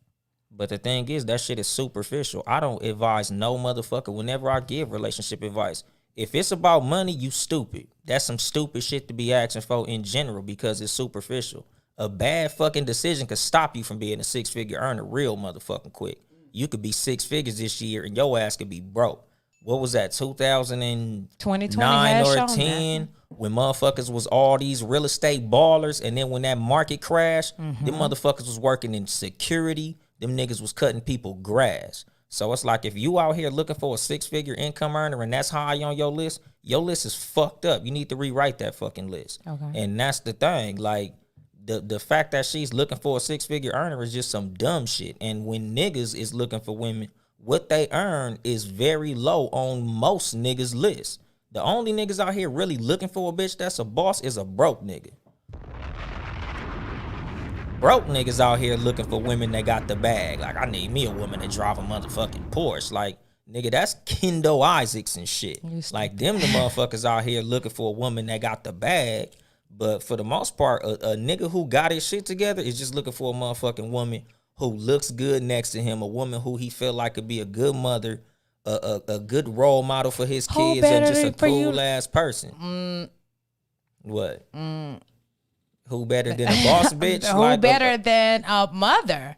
But the thing is, that shit is superficial. I don't advise no motherfucker whenever I give relationship advice. If it's about money, you stupid. That's some stupid shit to be asking for in general because it's superficial. A bad fucking decision could stop you from being a 6-figure earner real motherfucking quick. You could be 6 figures this year and your ass could be broke. What was that, 2009 has or shown 10? When motherfuckers was all these real estate ballers, and then when that market crashed, them motherfuckers was working in security. Them niggas was cutting people grass. So it's like, if you out here looking for a 6-figure income earner and that's high on your list is fucked up. You need to rewrite that fucking list. Okay. And that's the thing. Like, the fact that she's looking for a 6-figure earner is just some dumb shit. And when niggas is looking for women, what they earn is very low on most niggas' list. The only niggas out here really looking for a bitch that's a boss is a broke nigga. Broke niggas out here looking for women that got the bag. Like, I need me a woman that drive a motherfucking Porsche. Like, nigga, that's Kendo Isaacs and shit. Like, them the motherfuckers out here looking for a woman that got the bag. But for the most part, a nigga who got his shit together is just looking for a motherfucking woman who looks good next to him, a woman who he feel like could be a good mother, a good role model for his kids, and just a cool ass person. What? Who better than a boss bitch? Who like better than a mother?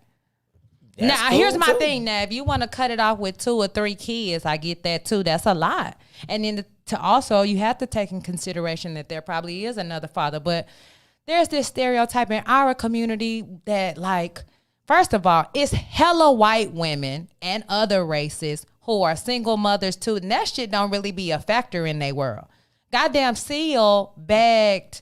That's Now, cool here's my too. thing. Now, if you want to cut it off with 2 or 3 kids, I get that too. That's a lot. And then to also, you have to take in consideration that there probably is another father. But there's this stereotype in our community that, like, first of all, it's hella white women and other races who are single mothers too. And that shit don't really be a factor in their world. Goddamn Seal bagged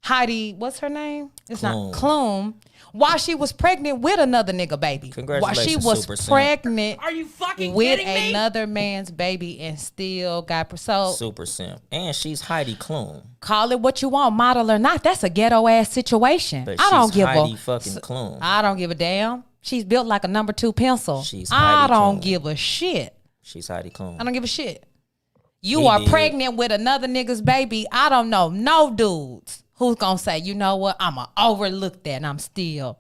Heidi, what's her name? It's Klum. not Klum. While she was pregnant with another nigga baby. Congratulations, While she was Super Simp. pregnant Are you fucking with kidding me? another man's baby and still got so Super simp. And she's Heidi Klum. call it what you want, model or not. That's a ghetto ass situation. But I don't she's give Heidi a fucking Klum. I don't give a damn. She's built like a number 2 pencil. She's I Heidi don't Klum. give a shit. She's Heidi Klum. I don't give a shit. You He are did. pregnant with another nigga's baby. I don't know no dudes who's gonna say, you know what, I'ma overlook that and I'm still.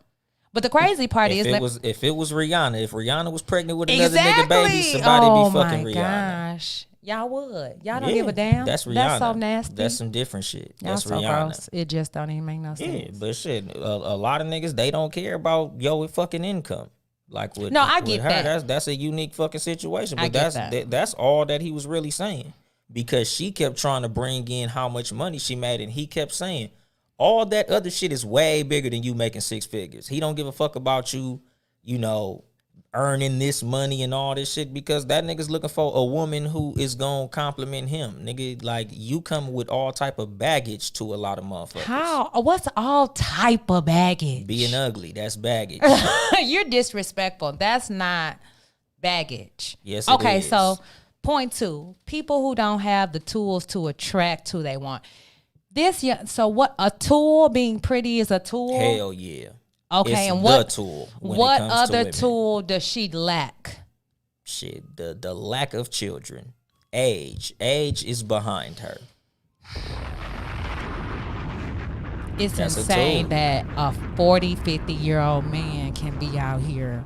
But the crazy part is If it was Rihanna, if Rihanna was pregnant with another nigga baby, exactly. somebody Oh be fucking my Rihanna. gosh. Y'all would. Y'all don't Yeah, give a damn. That's Rihanna. That's so nasty. That's some different shit. Y'all That's so Rihanna. gross. It just don't even make no sense. Yeah, but shit, a lot of niggas, they don't care about your fucking income. Like with, No, I with get her, that. that's a unique fucking situation. I But get that's that. that's all that he was really saying. because she kept trying to bring in how much money she made, and he kept saying, all that other shit is way bigger than you making 6 figures. He don't give a fuck about you, you know, earning this money and all this shit, because that nigga's looking for a woman who is gonna compliment him. Nigga, like, you come with all type of baggage to a lot of motherfuckers. How? What's all type of baggage? Being ugly, that's baggage. You're disrespectful. That's not baggage. Yes, it okay, is. so point 2, people who don't have the tools to attract who they want. So what, a tool, being pretty is a tool? Hell yeah. Okay, It's and the what tool when it what comes to other women. tool does she lack? Shit, the lack of children. Age is behind her. It's That's a insane tool. that a 40, 50-year-old man can be out here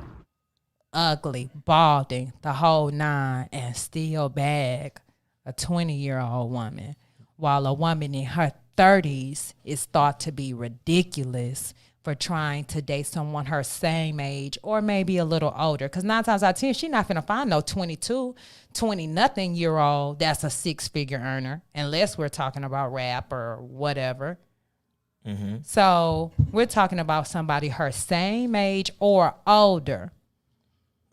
ugly, balding, the whole 9, and still bag a 20-year-old woman, while a woman in her 30s is thought to be ridiculous for trying to date someone her same age or maybe a little older. Because 9 times out of 10, she's not finna find no 22, 20-nothing-year-old that's a 6-figure earner, unless we're talking about rap or whatever. Mm-hmm. So we're talking about somebody her same age or older.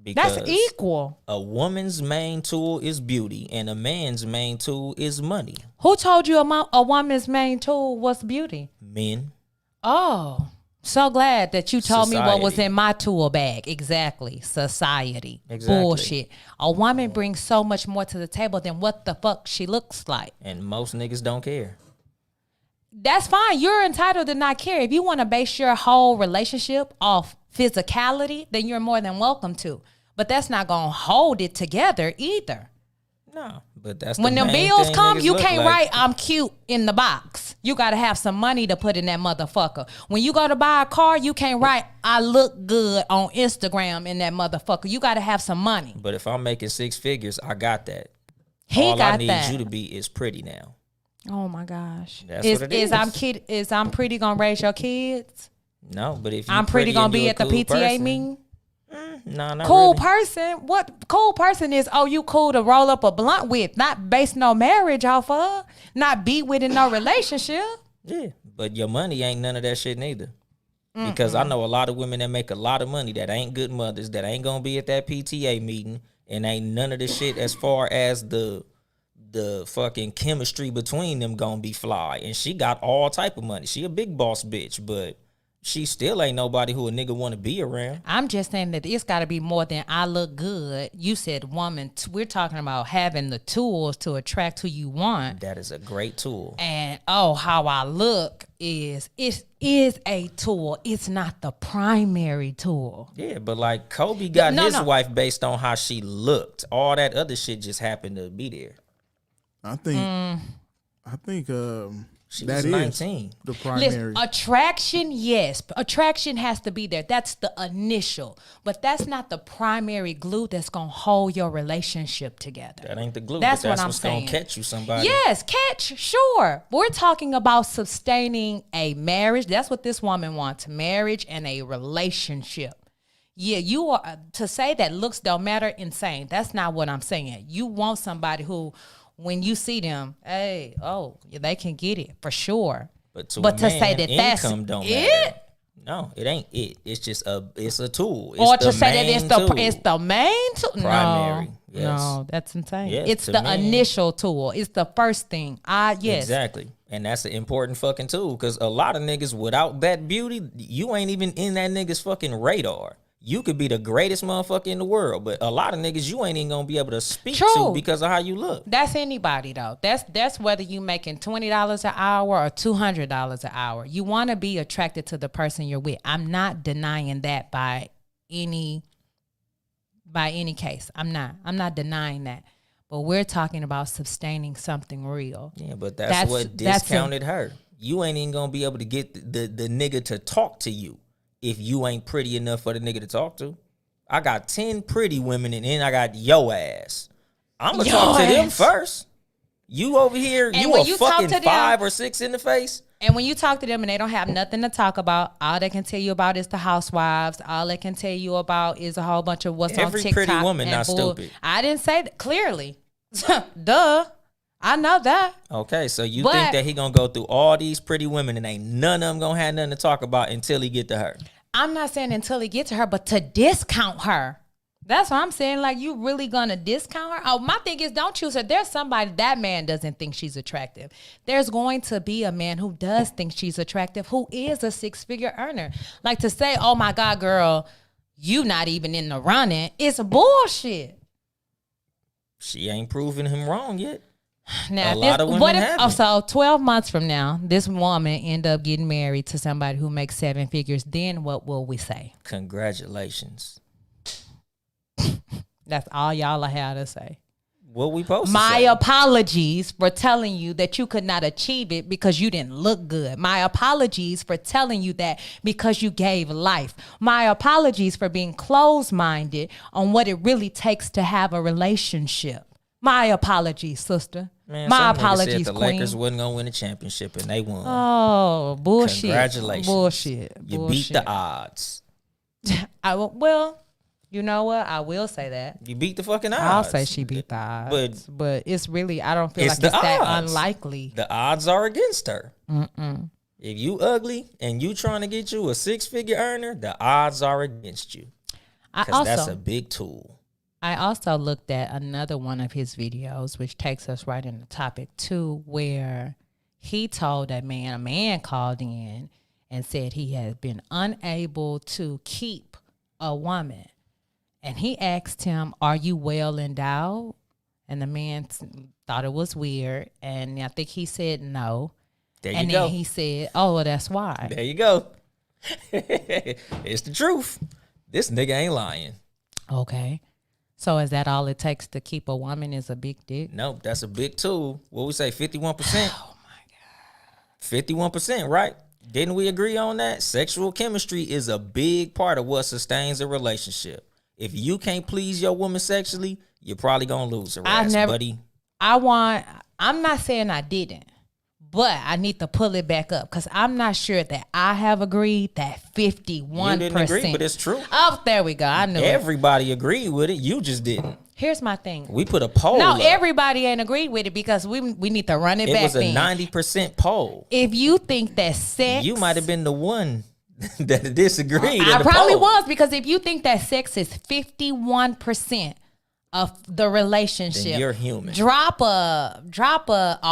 Because That's equal. a woman's main tool is beauty, and a man's main tool is money. Who told you a woman's main tool was beauty? Men. Oh, so glad that you told me what was Society. in my tool bag. Exactly. Society. Exactly. Bullshit. A woman brings so much more to the table than what the fuck she looks like. And most niggas don't care. That's fine. You're entitled to not care. If you want to base your whole relationship off physicality, then you're more than welcome to. But that's not going to hold it together either. No, but that's When the them main bills thing come, niggas you look can't like. write "I'm cute" in the box. You got to have some money to put in that motherfucker. When you go to buy a car, you can't write "I look good" on Instagram in that motherfucker. You got to have some money. But if I'm making 6 figures, I got that. He All got I need that. you to be is pretty now. Oh my gosh. That's what it is. Is I'm pretty gonna raise your kids? No, but if you I'm pretty gonna and you be a at the cool PTA person- meeting? No, not Cool really. person? What cool person is? Oh, you cool to roll up a blunt with, not base no marriage off of, not be with in no relationship. Yeah, but your money ain't none of that shit neither. Because I know a lot of women that make a lot of money that ain't good mothers, that ain't gonna be at that PTA meeting, and ain't none of the shit as far as the fucking chemistry between them gonna be fly. And she got all type of money. She a big boss bitch, but she still ain't nobody who a nigga want to be around. I'm just saying that it's got to be more than I look good. You said woman. We're talking about having the tools to attract who you want. That is a great tool. And how I look is a tool. It's not the primary tool. Yeah, but like Kobe got No, his no. wife based on how she looked. All that other shit just happened to be there. I think She that was is 19. the primary. Listen, attraction, yes. Attraction has to be there. That's the initial. But that's not the primary glue that's going to hold your relationship together. That ain't the glue. That's but what that's I'm what's saying. gonna catch you somebody. Yes, catch, sure. We're talking about sustaining a marriage. That's what this woman wants, marriage and a relationship. Yeah, you are, to say that looks don't matter, insane. That's not what I'm saying. You want somebody who, when you see them, hey, they can get it for sure. But to But a to man, say that that's income don't it? matter. No, it ain't it. It's just it's a tool. It's Or the to say that main it's tool. the main tool. Primary, yes. No, that's insane. Yes, It's to the me. initial tool. It's the first thing. Yes. Exactly. And that's an important fucking tool, because a lot of niggas without that beauty, you ain't even in that nigga's fucking radar. You could be the greatest motherfucker in the world, but a lot of niggas you ain't even gonna be able to speak to True. because of how you look. That's anybody though. That's whether you making $20 an hour or $200 an hour. You want to be attracted to the person you're with. I'm not denying that by any case. I'm not denying that. But we're talking about sustaining something real. Yeah, but that's what discounted her. You ain't even gonna be able to get the nigga to talk to you if you ain't pretty enough for the nigga to talk to. I got 10 pretty women, and then I got yo ass. I'm gonna talk to them ass. first. You over here, And you when a you talk fucking to them- 5 or 6 in the face. And when you talk to them and they don't have nothing to talk about, all they can tell you about is the housewives. All they can tell you about is a whole bunch of what's on Every TikTok. pretty woman and not stupid. I didn't say that clearly. Duh. I know that. Okay, so you But- think that he gonna go through all these pretty women and ain't none of them gonna have nothing to talk about until he get to her? I'm not saying until he gets to her, but to discount her. That's what I'm saying. Like, you really gonna discount her? Oh, my thing is, don't choose her. There's somebody, that man doesn't think she's attractive. There's going to be a man who does think she's attractive, who is a 6-figure earner. Like, to say, oh my God, girl, you not even in the running, it's bullshit. She ain't proving him wrong yet. Now, A lot of women haven't. so 12 months from now, this woman end up getting married to somebody who makes 7 figures, then what will we say? Congratulations. That's all y'all have to say. What we supposed to My say? apologies for telling you that you could not achieve it because you didn't look good. My apologies for telling you that because you gave life. My apologies for being closed-minded on what it really takes to have a relationship. My apologies, sister. Man, My some nigga apologies, said the queen. Lakers wasn't gonna win a championship and they won. Oh, bullshit. Congratulations. Bullshit. You beat the odds. Well, you know what? I will say that. You beat the fucking odds. I'll say she beat the odds. But it's really, I don't feel It's like the it's that odds. unlikely. The odds are against her. If you ugly and you trying to get you a 6-figure earner, the odds are against you. Because that's a big tool. I also looked at another one of his videos, which takes us right into topic 2, where he told a man called in and said he had been unable to keep a woman. And he asked him, are you well endowed? And the man thought it was weird. And I think he said no. There you And go. then he said, oh, well, that's why. There you go. It's the truth. This nigga ain't lying. Okay. So is that all it takes to keep a woman is a big dick? Nope, that's a big tool. What we say, 51%? Oh my God. 51%, right? Didn't we agree on that? Sexual chemistry is a big part of what sustains a relationship. If you can't please your woman sexually, you're probably gonna lose her ass, buddy. I'm not saying I didn't, but I need to pull it back up because I'm not sure that I have agreed that 51%. You didn't agree, but it's true. Oh, there we go. I knew it. Everybody agreed with it. You just didn't. Here's my thing. We put a poll No, up. everybody ain't agreed with it because we need to run it It back was a then. 90% poll. If you think that sex... You might have been the one that disagreed. I in the probably poll. was, because if you think that sex is 51% of the relationship, Then you're human. Drop a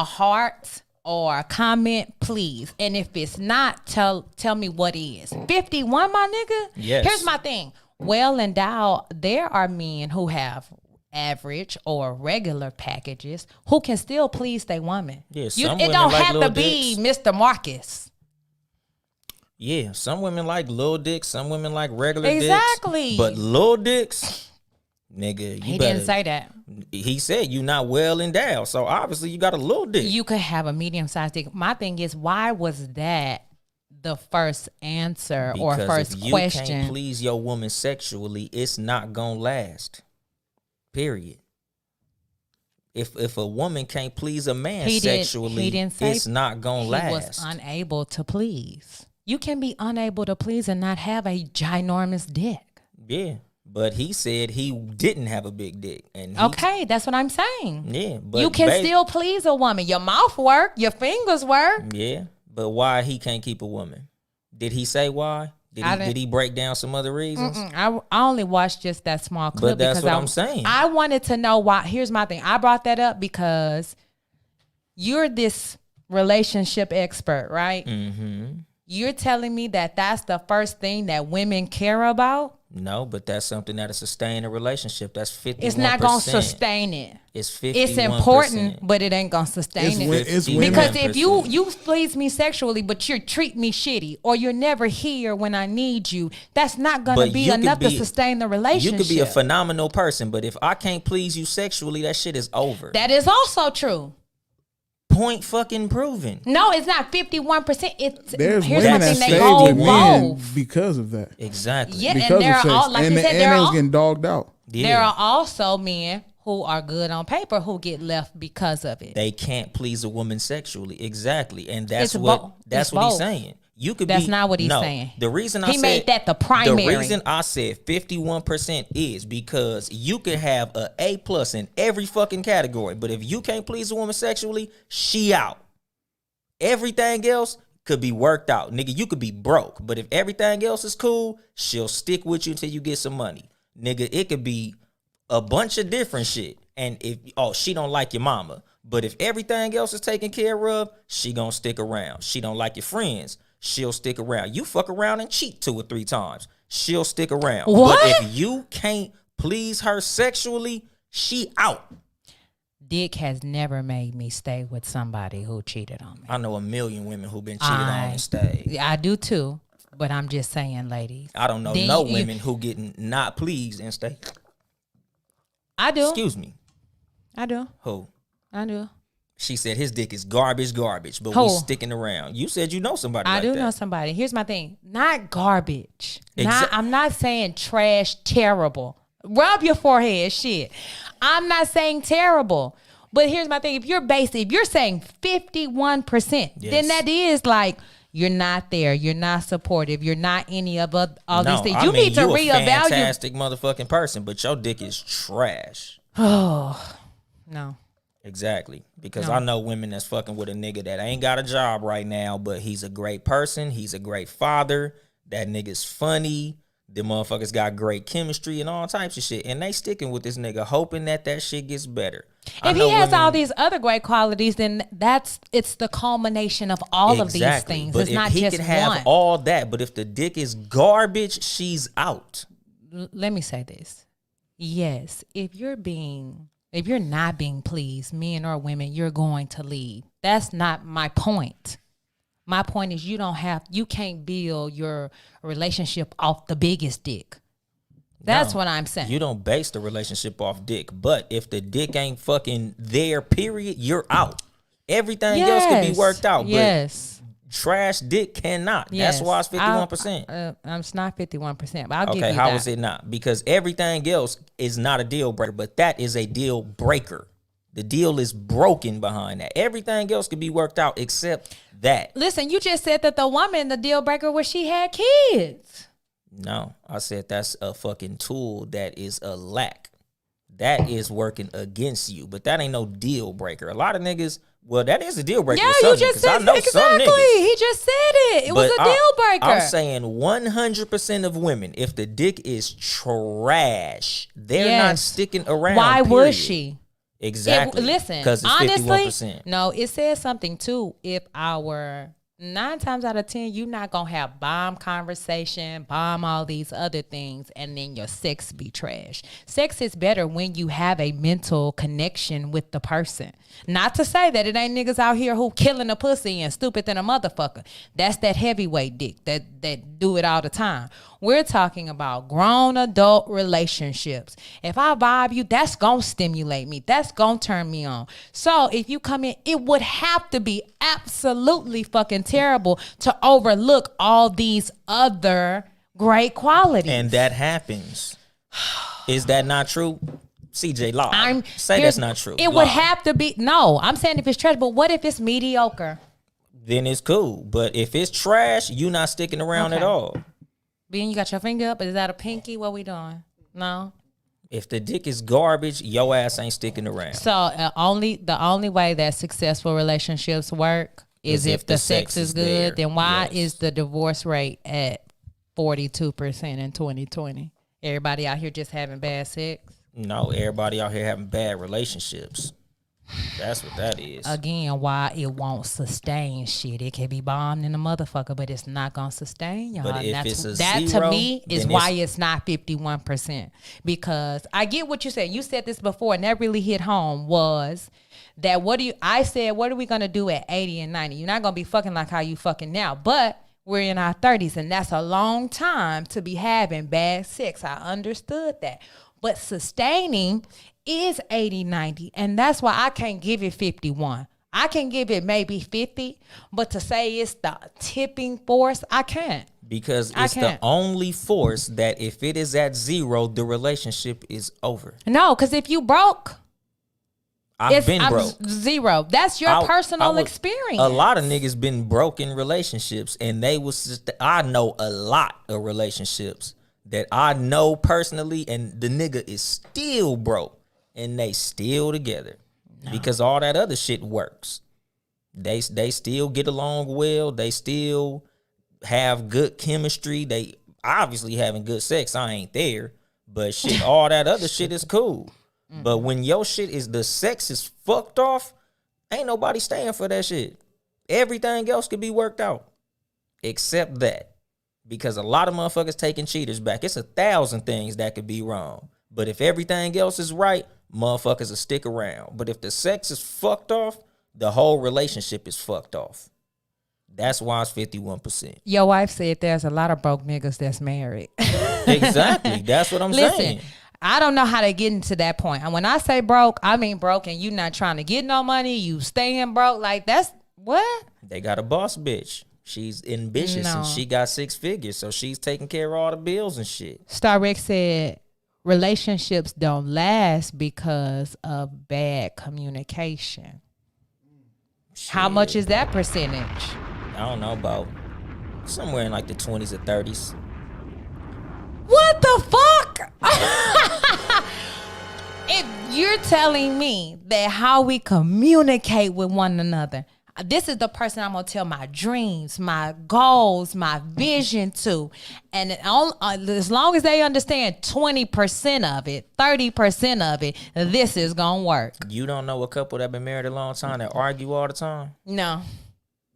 heart or a comment, please. And if it's not, tell me what is. 51, my nigga? Yes. Here's my thing. Well endowed, there are men who have average or regular packages who can still please their woman. Yeah, it some don't women like have to little be dicks. Mr. Marcus. Yeah, some women like little dicks, some women like regular Exactly. dicks. But little dicks, nigga, you He better. didn't say that. He said you not well endowed, so obviously you got a little dick. You could have a medium-sized dick. My thing is, why was that the first answer or Because first if you question? can't please your woman sexually, it's not gonna last. Period. If a woman can't please a man he sexually, didn't say it's not gonna he last. was unable to please. You can be unable to please and not have a ginormous dick. Yeah, but he said he didn't have a big dick, and he, Okay, that's what I'm saying. yeah, but You can babe- still please a woman. Your mouth work, your fingers work. Yeah, but why he can't keep a woman? Did he say why? I didn't- Did he break down some other reasons? I only watched just that small clip. But that's because what I'm saying. I wanted to know why. Here's my thing. I brought that up because you're this relationship expert, right? Mm-hmm. You're telling me that that's the first thing that women care about? No, but that's something that'll sustain a relationship. That's 51%. It's not going to sustain it. It's 51%. It's important, but it ain't going to sustain it. It's women. Because if you 51%. please me sexually, but you treat me shitty, or you're never here when I need you, that's not going to But be you could enough to be- sustain the relationship. You could be a phenomenal person, but if I can't please you sexually, that shit is over. That is also true. Point fucking proven. No, it's not 51%. It's There's here's women my that thing. They stay go with men both. because of that. Exactly. Yeah, Because and there of are sex. all, like and you said, and there they are was all, getting dogged out. Yeah. there are also men who are good on paper who get left because of it. They can't please a woman sexually. Exactly. And that's It's what both. that's It's what he's both. saying. You could That's be, not what he's no, saying. The reason He made that the primary. The reason I said 51% is because you could have a A+ in every fucking category, but if you can't please a woman sexually, she out. Everything else could be worked out. Nigga, you could be broke, but if everything else is cool, she'll stick with you until you get some money. Nigga, it could be a bunch of different shit. And if she don't like your mama, but if everything else is taken care of, she gonna stick around. She don't like your friends, she'll stick around. You fuck around and cheat 2 or 3 times, she'll stick around. What? But if you can't please her sexually, she out. Dick has never made me stay with somebody who cheated on me. I know a million women who been cheated on and stayed. I do too, but I'm just saying, ladies. I don't know Then no you- women who getting not pleased and stay. I do. Excuse me. I do. Who? I do. She said his dick is garbage, but Who? we sticking around. You said you know somebody I like do that. know somebody. Here's my thing. Not garbage. Exa- I'm not saying trash, terrible. Rub your forehead, shit. I'm not saying terrible. But here's my thing. If you're saying 51%, Yes. then that is like you're not there. You're not supportive. You're not any of all No, these things. I You mean, need to you a reevaluate. fantastic motherfucking person, but your dick is trash. Oh, no. Exactly. Because No. I know women that's fucking with a nigga that ain't got a job right now, but he's a great person. He's a great father. That nigga's funny. The motherfuckers got great chemistry and all types of shit. And they sticking with this nigga, hoping that shit gets better. I If know he has women- all these other great qualities, then it's the culmination of all of these things. But It's if not he just can have one. all that, but if the dick is garbage, she's out. Let me say this. Yes, if you're not being pleased, men or women, you're going to leave. That's not my point. My point is you can't build your relationship off the biggest dick. That's No, what I'm saying. You don't base the relationship off dick. But if the dick ain't fucking there, period, you're out. Everything else can be worked out. Yes. But trash dick cannot. Yes. That's why it's 51%. It's not 51%, but I'll give you Okay, that. how is it not? Because everything else is not a deal breaker, but that is a deal breaker. The deal is broken behind that. Everything else can be worked out except that. Listen, you just said that the deal breaker was she had kids. No, I said that's a fucking tool that is a lack. That is working against you, but that ain't no deal breaker. A lot of niggas, well, that is a deal breaker. Yeah, to some you just niggas. I said know exactly. some niggas. He just said it. It was But a deal breaker. I'm saying 100% of women, if the dick is trash, they're not Yes. sticking around. Why period. would she? Exactly. Listen, because it's honestly, 51%. no, it says something too. If our 9 times out of 10, you're not gonna have bomb conversation, bomb all these other things, and then your sex be trash. Sex is better when you have a mental connection with the person. Not to say that it ain't niggas out here who killing a pussy and stupid than a motherfucker. That's that heavyweight dick that do it all the time. We're talking about grown adult relationships. If I vibe you, that's gonna stimulate me. That's gonna turn me on. So if you come in, it would have to be absolutely fucking terrible to overlook all these other great qualities. And that happens. Is that not true? CJ Law. Say here's- that's not true. It would have to be. No, I'm saying if it's trash, but what if it's mediocre? Then it's cool. But if it's trash, you not sticking around at Okay. all. Ben, you got your finger up. Is that a pinky? What we doing? No. If the dick is garbage, your ass ain't sticking around. So the only way that successful relationships work is if the sex is good. there. Then why Yes. is the divorce rate at 42% in 2020? Everybody out here just having bad sex. No, everybody out here having bad relationships. That's what that is. Again, why it won't sustain shit. It can be bombed in the motherfucker, but it's not gonna sustain y'all. But if That's, it's a that zero, to me is then why it's not 51%. Because I get what you said. You said this before, and that really hit home was that I said, what are we gonna do at 80 and 90? You're not gonna be fucking like how you fucking now, but we're in our 30s, and that's a long time to be having bad sex. I understood that. But sustaining is 80, 90. And that's why I can't give it 51. I can give it maybe 50. But to say it's the tipping force, I can't. Because I it's the can't. only force that if it is at 0, the relationship is over. No, because if you broke, I've been broke. 0. That's your I personal was- experience. A lot of niggas been broke in relationships, and they was just, I know a lot of relationships that I know personally, and the nigga is still broke, and they still together because all that other shit works. They still get along well. They still have good chemistry. They obviously having good sex. I ain't there, but shit, all that other shit is cool. But when your shit is the sex is fucked off, ain't nobody staying for that shit. Everything else could be worked out except that, because a lot of motherfuckers taking cheaters back. It's 1,000 things that could be wrong, but if everything else is right, motherfuckers will stick around. But if the sex is fucked off, the whole relationship is fucked off. That's why it's 51%. Your wife said there's a lot of broke niggas that's married. Exactly. That's what I'm Listen, saying. I don't know how to get into that point. And when I say broke, I mean broke and you not trying to get no money, you staying broke. Like, that's what? They got a boss bitch. She's ambitious No. and she got 6 figures, so she's taking care of all the bills and shit. Star Rex said relationships don't last because of bad communication. How Shit. much is that percentage? I don't know, about somewhere in like the 20s or 30s. What the fuck? If you're telling me that how we communicate with one another, this is the person I'm gonna tell my dreams, my goals, my vision to, and as long as they understand 20% of it, 30% of it, this is gonna work. You don't know a couple that been married a long time that argue all the time? No.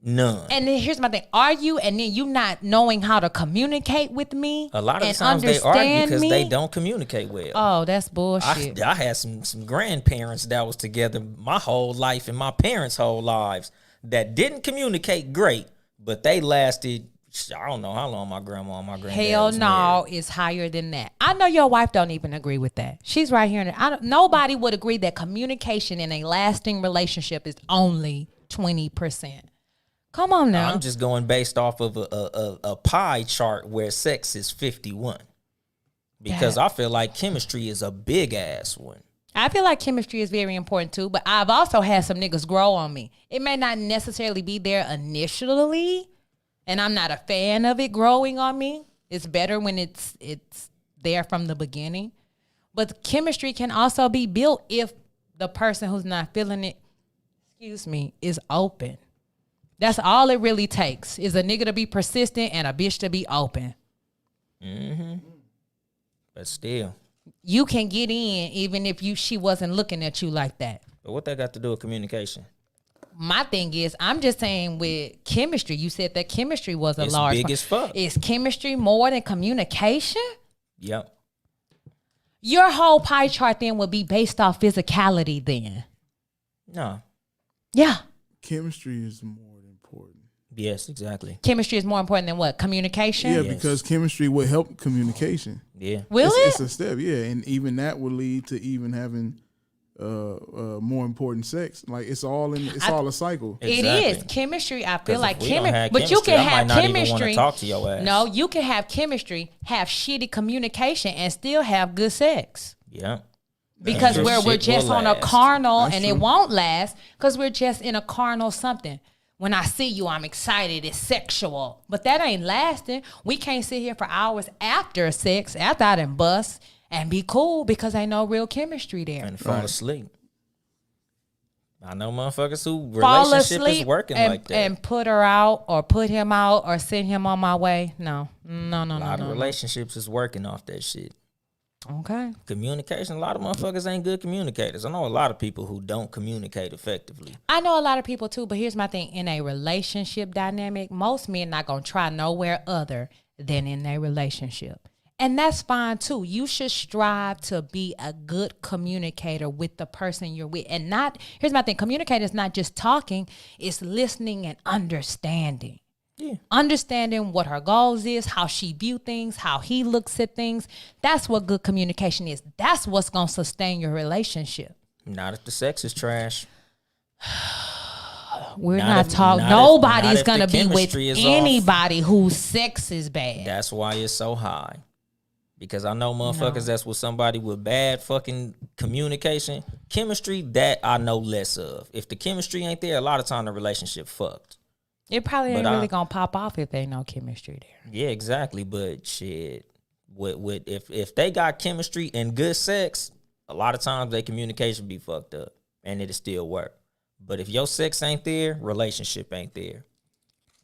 None. And then here's my thing: argue, and then you not knowing how to communicate with me. A lot of and times they argue understand because me. they don't communicate well. Oh, that's bullshit. I had some grandparents that was together my whole life and my parents' whole lives that didn't communicate great, but they lasted, I don't know how long my grandma and my granddad Hell was no, married. it's higher than that. I know your wife don't even agree with that. She's right here. Nobody would agree that communication in a lasting relationship is only 20%. Come on now. I'm just going based off of a pie chart where sex is 51. Because I feel like chemistry is a big ass one. I feel like chemistry is very important too, but I've also had some niggas grow on me. It may not necessarily be there initially, and I'm not a fan of it growing on me. It's better when it's there from the beginning. But chemistry can also be built if the person who's not feeling it, is open. That's all it really takes, is a nigga to be persistent and a bitch to be open. But still. You can get in even if she wasn't looking at you like that. But what that got to do with communication? My thing is, I'm just saying with chemistry, you said that chemistry was a It's large big part. as fuck. Is chemistry more than communication? Yep. Your whole pie chart then would be based off physicality then. No. Yeah. Chemistry is more important. Yes, exactly. Chemistry is more important than what? Communication? Yeah, Yes. because chemistry will help communication. Yeah. Will It's it? a step, yeah, and even that will lead to even having more important sex. Like it's all a cycle. It Exactly. is. Chemistry, I feel 'Cause like if we don't chemistry. have But you chemistry, can I might have not even wanna chemistry. talk to your ass. No, you can have chemistry, have shitty communication, and still have good sex. Yeah. Because True. we're Shit just will on a last. carnal, That's and true. it won't last because we're just in a carnal something. When I see you, I'm excited. It's sexual. But that ain't lasting. We can't sit here for hours after sex, after I done bust, and be cool because ain't no real chemistry there. And fall asleep. I know motherfuckers who Fall relationship asleep is working and, like that. and put her out or put him out or send him on my way. No. A lot of No. relationships is working off that shit. Okay. Communication, a lot of motherfuckers ain't good communicators. I know a lot of people who don't communicate effectively. I know a lot of people too, but here's my thing. In a relationship dynamic, most men not going to try nowhere other than in a relationship. And that's fine too. You should strive to be a good communicator with the person you're with. And not, here's my thing, communicator is not just talking, it's listening and understanding. Yeah. Understanding what her goals is, how she view things, how he looks at things. That's what good communication is. That's what's going to sustain your relationship. Not if the sex is trash. We're Not not if- talking. not if- Nobody's not if gonna the be with chemistry is off. anybody whose sex is bad. That's why it's so high. Because I know motherfuckers that's with somebody with bad fucking communication, chemistry, that I know less of. If the chemistry ain't there, a lot of time the relationship fucked. It probably ain't But really gonna pop off if ain't no chemistry there. Yeah, exactly. But shit, with if they got chemistry and good sex, a lot of times their communication be fucked up and it'll still work. But if your sex ain't there, relationship ain't there.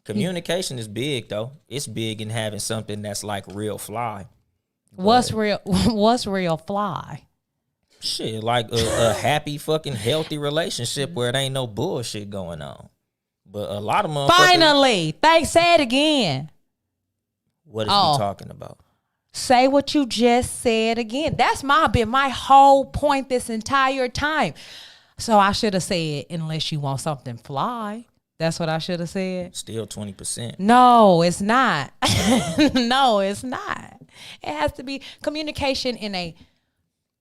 Communication is big though. It's big in having something that's like real fly. What's real? What's real fly? Shit, like a happy fucking healthy relationship where there ain't no bullshit going on. But a lot of motherfuckers. Finally, thanks. Say it again. What is Oh. he talking about? Say what you just said again. That's been my whole point this entire time. So I should have said, unless you want something fly. That's what I should have said. Still 20%. No, it's not. No, it's not. It has to be communication in a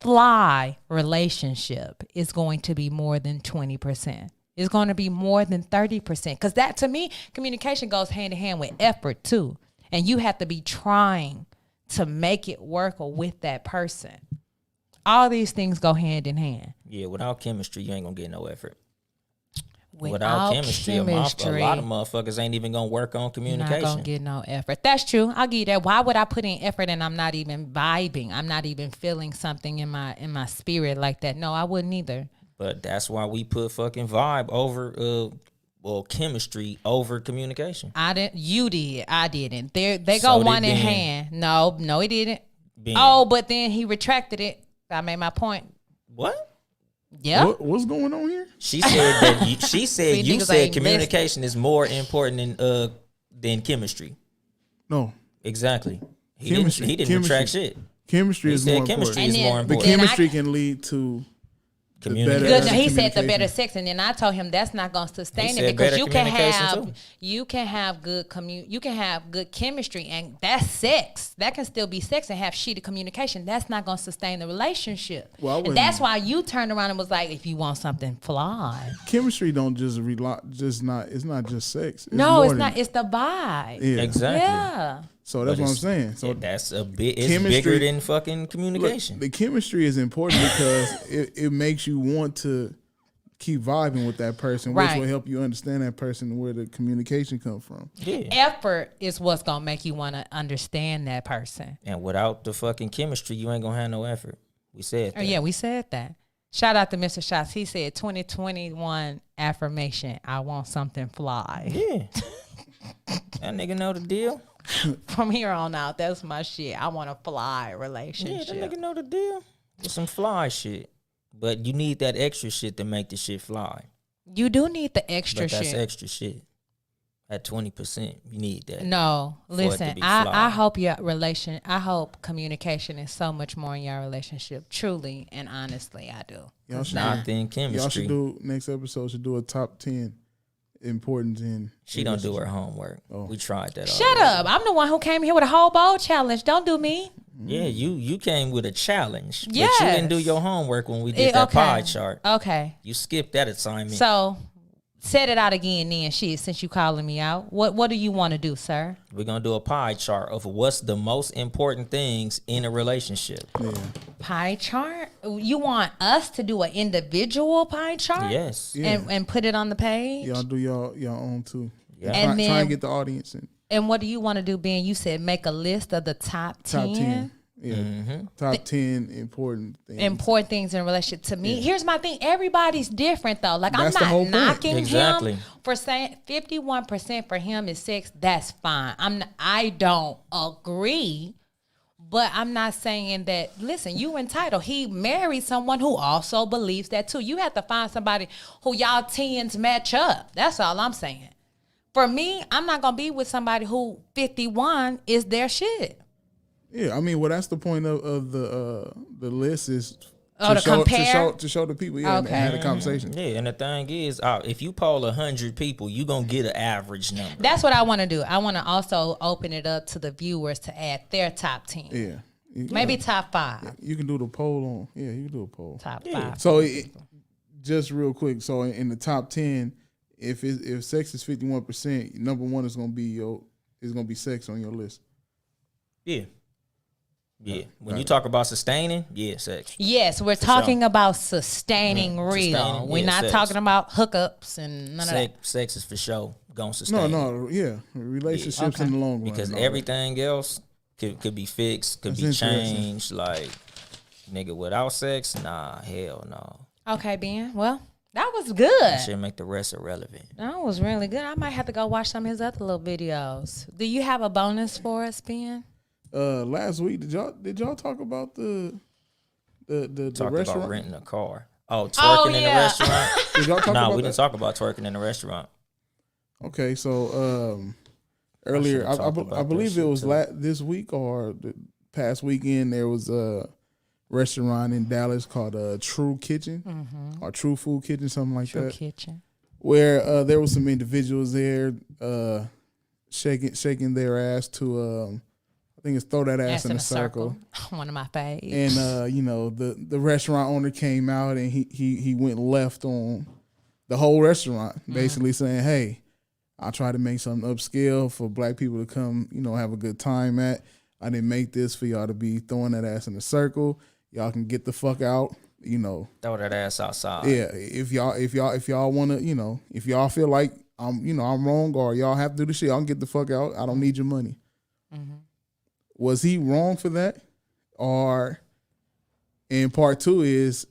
fly relationship is going to be more than 20%. It's going to be more than 30%. Because that, to me, communication goes hand in hand with effort too. And you have to be trying to make it work or with that person. All these things go hand in hand. Yeah, without chemistry, you ain't gonna get no effort. Without chemistry, a lot of motherfuckers ain't even gonna work on you're communication. not gonna get no effort. That's true. I'll give you that. Why would I put in effort and I'm not even vibing? I'm not even feeling something in my spirit like that. No, I wouldn't either. But that's why we put fucking vibe over chemistry over communication. I didn't. You did. I didn't. They So go did one in Ben. hand. No, he didn't. Ben. Oh, but then he retracted it. I made my point. What? Yeah. What's going on here? She said that she said See, you niggas said ain't communication is more important than chemistry. No, Exactly. He Chemistry. didn't retract shit. chemistry He is more said chemistry important. is And then- more The important. chemistry can lead to Communication. better- Good. He said the communication. better sex, and then I told him that's not going to sustain He it said because better you can communication, have too. you can have good chemistry, and that's sex. That can still be sex and have shitty communication. That's not going to sustain the relationship. Well, I and wouldn't- that's why you turned around and was like, if you want something, fly. chemistry. Don't just rely. It's not just sex. It's No, more it's than- not. It's the vibe. Yeah. Exactly. Yeah. So that's But what I'm it's- saying. So yeah, that's a bit. It's chemistry- bigger than fucking look, communication. the chemistry is important because it makes you want to keep vibing with that person, which Right. will help you understand that person where the communication comes from. Yeah. Effort is what's going to make you want to understand that person. And without the fucking chemistry, you ain't gonna have no effort. We said Oh, that. yeah, we said that. Shout out to Mr. Shots. He said 2021 affirmation. I want something fly. Yeah. That nigga know the deal. From here on out, that's my shit. I want a fly Yeah, relationship. that nigga know the deal. It's some fly shit. But you need that extra shit to make the shit fly. You do need the extra But that's shit. extra shit. At 20%, you need that. No, for it to listen. be fly. I hope I hope communication is so much more in your relationship. Truly and honestly, I do. Y'all should, Not than y'all chemistry. should do next episode. Should do a top 10 importance in. She don't do her homework. Oh. We tried that. Shut already. up! I'm the one who came here with a whole bowl challenge. Don't do me. Yeah, you came with a challenge. But you Yes. didn't do your homework when we did that pie chart. Okay. You skipped that assignment. So, set it out again then, shit, since you calling me out. What do you want to do, sir? We're gonna do a pie chart of what's the most important things in a relationship. Yeah. Pie chart? You want us to do an individual pie chart? Yes. Yeah. And put it on the page? Y'all do y'all own too. Yeah. And try then- and get the audience in And what do you want to do, Ben? You said make a list of the top 10, top 10. Yeah. Mm-hmm. Top 10 important things. important things in a relationship. To me, here's my thing. Everybody's different though. Like That's the I'm whole not point. knocking Exactly. him for saying 51% for him is sex. That's fine. I don't agree. But I'm not saying that, listen, you entitled. He married someone who also believes that too. You have to find somebody who y'all tens match up. That's all I'm saying. For me, I'm not going to be with somebody who 51 is their shit. Yeah, I mean, well, that's the point of the list is Oh, to compare? to show the people, yeah, and Okay. have a conversation. Yeah, and the thing is, if you poll 100 people, you gonna get an average number. That's what I want to do. I want to also open it up to the viewers to add their top 10. Yeah, Maybe top 5. you can do the poll on. Yeah, you can do a poll. Top Yeah. 5. So just real quick, so in the top 10, if sex is 51%, number one is gonna be sex on your list. Yeah. Yeah. When you talk about sustaining, yeah, sex. Yes, we're talking about sustaining real. Sustaining, We're yeah, not sex. talking about hookups and none of that. Sex is for sure gonna sustain. Relationships in the long run. Because and all that. everything else could be fixed, could That's be interesting. changed. Like, nigga, without sex, nah, hell no. Okay, Ben. Well, that was good. That shit make the rest irrelevant. That was really good. I might have to go watch some of his other little videos. Do you have a bonus for us, Ben? Last week, did y'all talk about the Talked restaurant? about renting a car. Oh, twerking in the yeah. restaurant? Did y'all talk Nah, about we that? didn't talk about twerking in the restaurant. Okay, so earlier, should've talked I about believe that it was shit, this week or the past weekend. There was a restaurant in Dallas called True Kitchen or True Food Kitchen, something like True that, Kitchen. where there was some individuals there shaking their ass to I think it's throw that ass in a circle. One of my faves. And the restaurant owner came out and he went left on the whole restaurant, basically saying, "Hey, I try to make something upscale for black people to come, have a good time at. I didn't make this for y'all to be throwing that ass in a circle. Y'all can get the fuck out, Throw that ass outside. Yeah, if y'all want to, if y'all feel like I'm wrong or y'all have to do the shit, y'all can get the fuck out. I don't need your money." Was he wrong for that? Or, and part two is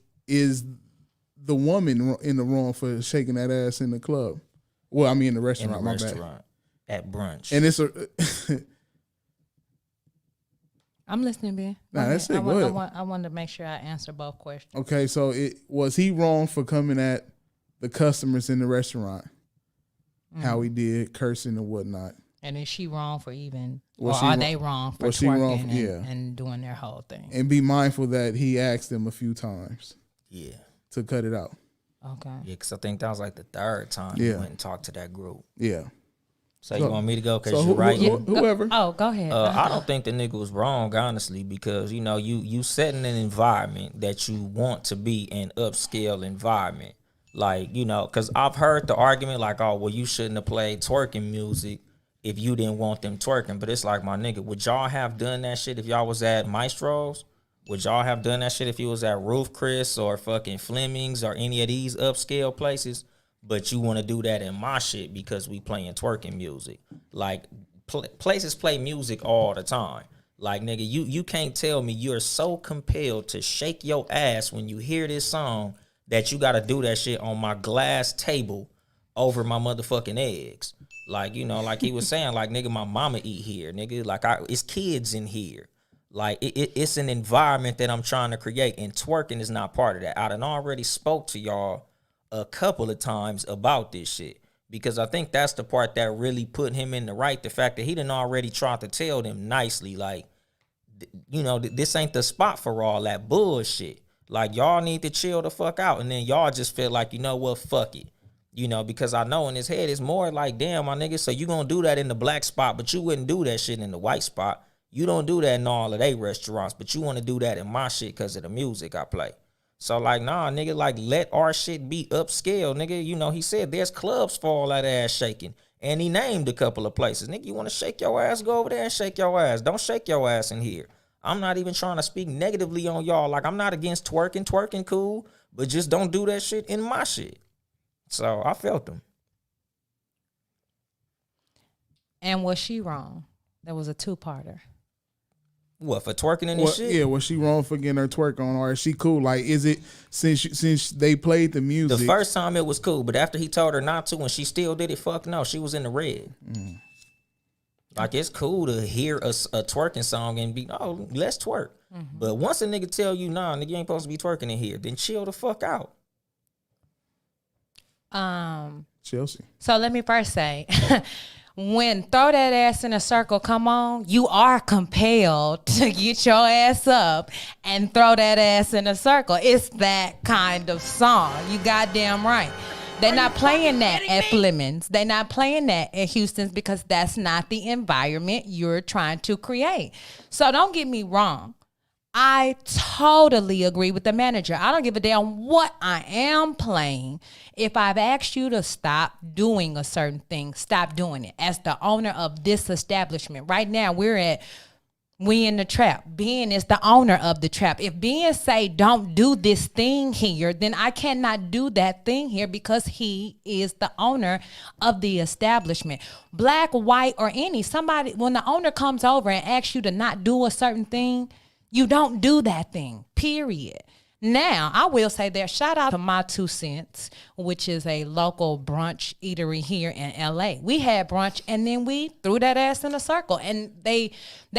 the woman in the wrong for shaking that ass in the club? Well, I mean in the In restaurant, the my restaurant. At brunch. bad. And it's I'm listening, Ben. Nah, Go that's ahead. it. Go ahead. I wanted to make sure I answer both questions. okay. So was he wrong for coming at the customers in the restaurant? How he did, cursing and whatnot. And is she wrong for even, Was or she are wrong- they wrong for was she wrong twerking for- yeah. and doing their whole thing? And be mindful that he asked them a few times Yeah. to cut it out. Okay. Yeah, because I think that was like the third time Yeah. you went and talked to that group. Yeah. So you want me to go because So you're right. whoever. Oh, go ahead. I don't think the nigga was wrong, honestly, because you setting an environment that you want to be an upscale environment, like because I've heard the argument like, oh well, you shouldn't have played twerking music if you didn't want them twerking, but it's like, my nigga, would y'all have done that shit if y'all was at Maestro's? Would y'all have done that shit if you was at Roof Chris or fucking Fleming's or any of these upscale places? But you want to do that in my shit because we playing twerking music. Like, places play music all the time. Like, nigga, you can't tell me you're so compelled to shake your ass when you hear this song that you got to do that shit on my glass table over my motherfucking eggs. Like, like he was saying, like, nigga, my mama eat here, nigga. Like, it's kids in here. Like, it's an environment that I'm trying to create, and twerking is not part of that. I done already spoke to y'all a couple of times about this shit, because I think that's the part that really put him in the right. The fact that he done already tried to tell them nicely, like, this ain't the spot for all that bullshit. Like, y'all need to chill the fuck out. And then y'all just feel like, what, fuck it. Because I know in his head it's more like, damn, my nigga, so you gonna do that in the black spot, but you wouldn't do that shit in the white spot. You don't do that in all of they restaurants, but you want to do that in my shit because of the music I play. So, like, nah, nigga, like, let our shit be upscale, nigga. He said there's clubs for all that ass shaking. And he named a couple of places. Nigga, you want to shake your ass, go over there and shake your ass. Don't shake your ass in here. I'm not even trying to speak negatively on y'all. Like, I'm not against twerking. Twerking cool. But just don't do that shit in my shit. So, I felt them. And was she wrong? There was a two-parter. What, for twerking in this shit? Yeah, was she wrong for getting her twerk on, or is she cool? Like, is it since they played the music? The first time it was cool, but after he told her not to and she still did it, fuck no, she was in the red. Like, it's cool to hear a twerking song and be, oh, let's twerk. But once a nigga tell you, nah, nigga, you ain't supposed to be twerking in here, then chill the fuck out. Chelsea. So let me first say, when throw that ass in a circle, come on, you are compelled to get your ass up and throw that ass in a circle. It's that kind of song. You goddamn right. They're not playing that at Fleming's. They're not playing that at Houston's because that's not the environment you're trying to create. So don't get me wrong. I totally agree with the manager. I don't give a damn what I am playing. If I've asked you to stop doing a certain thing, stop doing it. As the owner of this establishment, right now we in the trap. Ben is the owner of the trap. If Ben say don't do this thing here, then I cannot do that thing here because he is the owner of the establishment. Black, white, or somebody, when the owner comes over and asks you to not do a certain thing, you don't do that thing, period. Now, I will say that shout out to My 2 Cents, which is a local brunch eatery here in LA. We had brunch and then we threw that ass in a circle. And they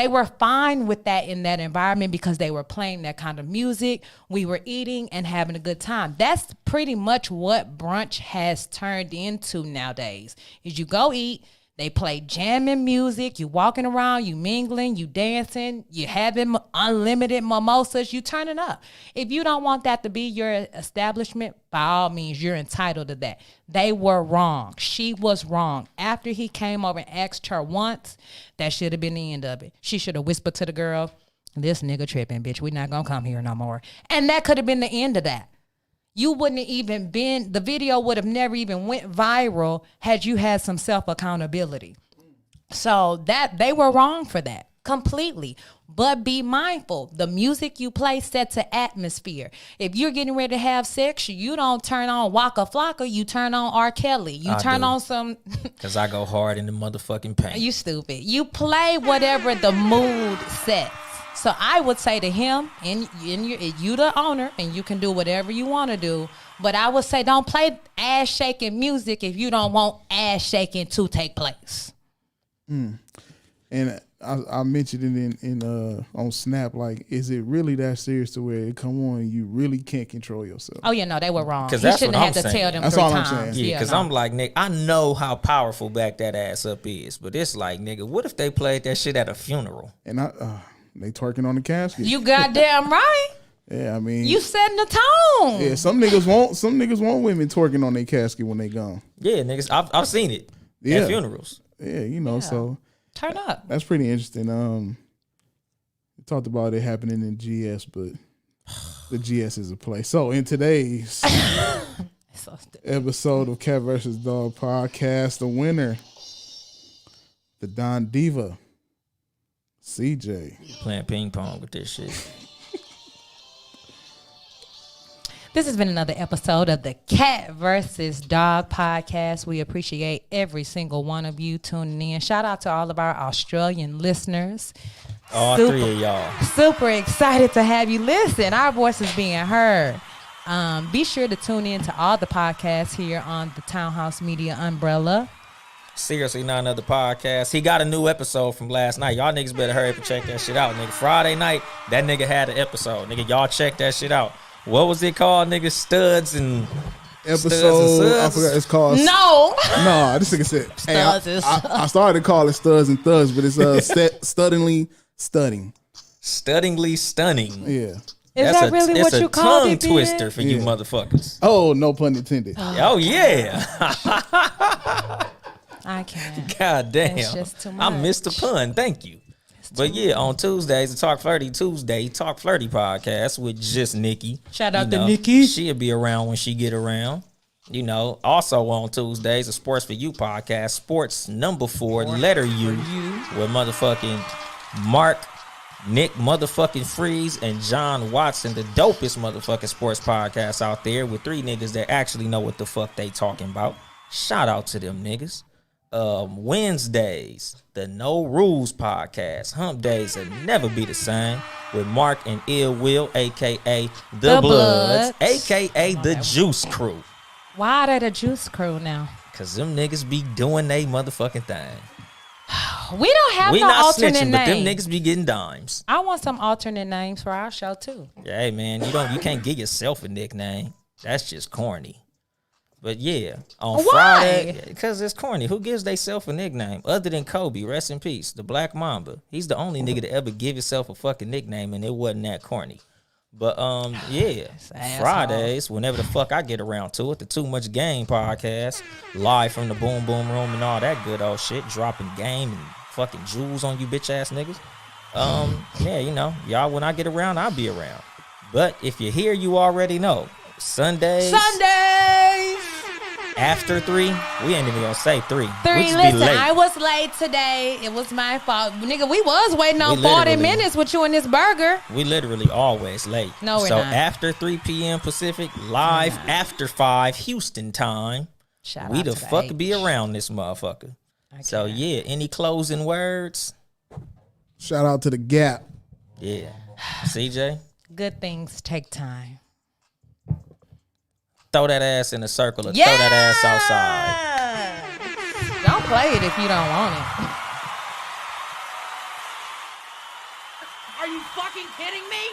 were fine with that in that environment because they were playing that kind of music. We were eating and having a good time. That's pretty much what brunch has turned into nowadays. Is you go eat, they play jamming music, you walking around, you mingling, you dancing, you having unlimited mimosas, you turning up. If you don't want that to be your establishment, by all means, you're entitled to that. They were wrong. She was wrong. After he came over and asked her once, that should have been the end of it. She should have whispered to the girl, this nigga tripping, bitch. We not gonna come here no more. And that could have been the end of that. You wouldn't have even been, the video would have never even went viral had you had some self-accountability. So that they were wrong for that completely. But be mindful, the music you play sets an atmosphere. If you're getting ready to have sex, you don't turn on Waka Flocka, you turn on R. Kelly. You turn on some... Because I go hard in the motherfucking paint. You stupid. You play whatever the mood sets. So I would say to him, you the owner, and you can do whatever you want to do. But I would say don't play ass shaking music if you don't want ass shaking to take place. And I mentioned it in on Snap. Like, is it really that serious to where it come on? You really can't control yourself. Oh yeah, no, they were wrong. He that's shouldn't what have I'm to saying. tell them That's 3 all I'm times. saying. Yeah, because I'm like, Nick, I know how powerful back that ass up is, but it's like, nigga, what if they played that shit at a funeral? And they twerking on the casket. You goddamn right. Yeah, I mean, You setting the tone. yeah, some niggas want women twerking on their casket when they gone. Yeah, niggas, I've seen it Yeah. at funerals. Yeah, you know, so Turn up. that's pretty interesting. We talked about it happening in GS, but the GS is a play. So in today's So stupid. episode of Cat vs. Dog podcast, the winner, the Don Diva, CJ. Playing ping pong with this shit. This has been another episode of the Cat versus Dog podcast. We appreciate every single one of you tuning in. Shout out to all of our Australian listeners. All three of y'all. Super excited to have you listen. Our voices being heard. Be sure to tune in to all the podcasts here on the Townhouse Media umbrella. Seriously, not another podcast. He got a new episode from last night. Y'all niggas better hurry up and check that shit out, nigga. Friday night, that nigga had an episode. Nigga, y'all check that shit out. What was it called, nigga? Studs and Episode, I Suds? forgot it's called. No. No, this nigga said. Hey, Studs is- I started to call it Studs and Thugs, but it's studdingly studding. Studdingly stunning. Yeah. Is that really what you called tongue it, twister for you Yeah. motherfuckers. Oh, no pun intended. Oh, yeah. I can't. God damn. It's just too I missed the much. pun. Thank you. But yeah, on Tuesdays, the Talk Flirty Tuesday, Talk Flirty podcast with just Nikki. Shout out You to know, Nikki. She'll be around when she get around. You know, also on Tuesdays, a Sports for You podcast, Sports number 4, letter U, with motherfucking Mark, Nick motherfucking Freeze, and John Watson, the dopest motherfucking sports podcast out there with 3 niggas that actually know what the fuck they talking about. Shout out to them niggas. Wednesdays, the No Rules podcast. Hump days will never be the same with Mark and Ill Will, aka The Bloods, aka the Juice Crew. Why are they the Juice Crew now? Cause them niggas be doing they motherfucking thing. We don't have We no not alternate snitching, but them name. niggas be getting dimes. I want some alternate names for our show too. Yeah, hey man, you can't give yourself a nickname. That's just corny. But yeah, on Why? Friday, because it's corny. Who gives theyself a nickname other than Kobe? Rest in peace, the Black Mamba. He's the only nigga to ever give himself a fucking nickname, and it wasn't that corny. But yeah, asshole. Fridays, whenever the fuck I get around to it, the Too Much Game podcast, live from the Boom Boom Room and all that good old shit, dropping game and fucking jewels on you bitch ass niggas. Yeah, you know, y'all, when I get around, I'll be around. But if you're here, you already know. Sundays after 3, we ain't even gonna say 3. 3. We just be Listen, late. I was late today. It was my fault. Nigga, we was waiting on We 40 literally- minutes with you and this burger. We literally always late. No, we're so not. after 3 p.m. Pacific, live after 5 Houston time, Shout we out the to fuck H. be around this motherfucker. So can't. yeah, any closing words? Shout out to the Gap. Yeah. CJ, Good things take time. throw that ass in a circle or throw that ass outside. Don't play it if you don't want it. Are you fucking kidding me?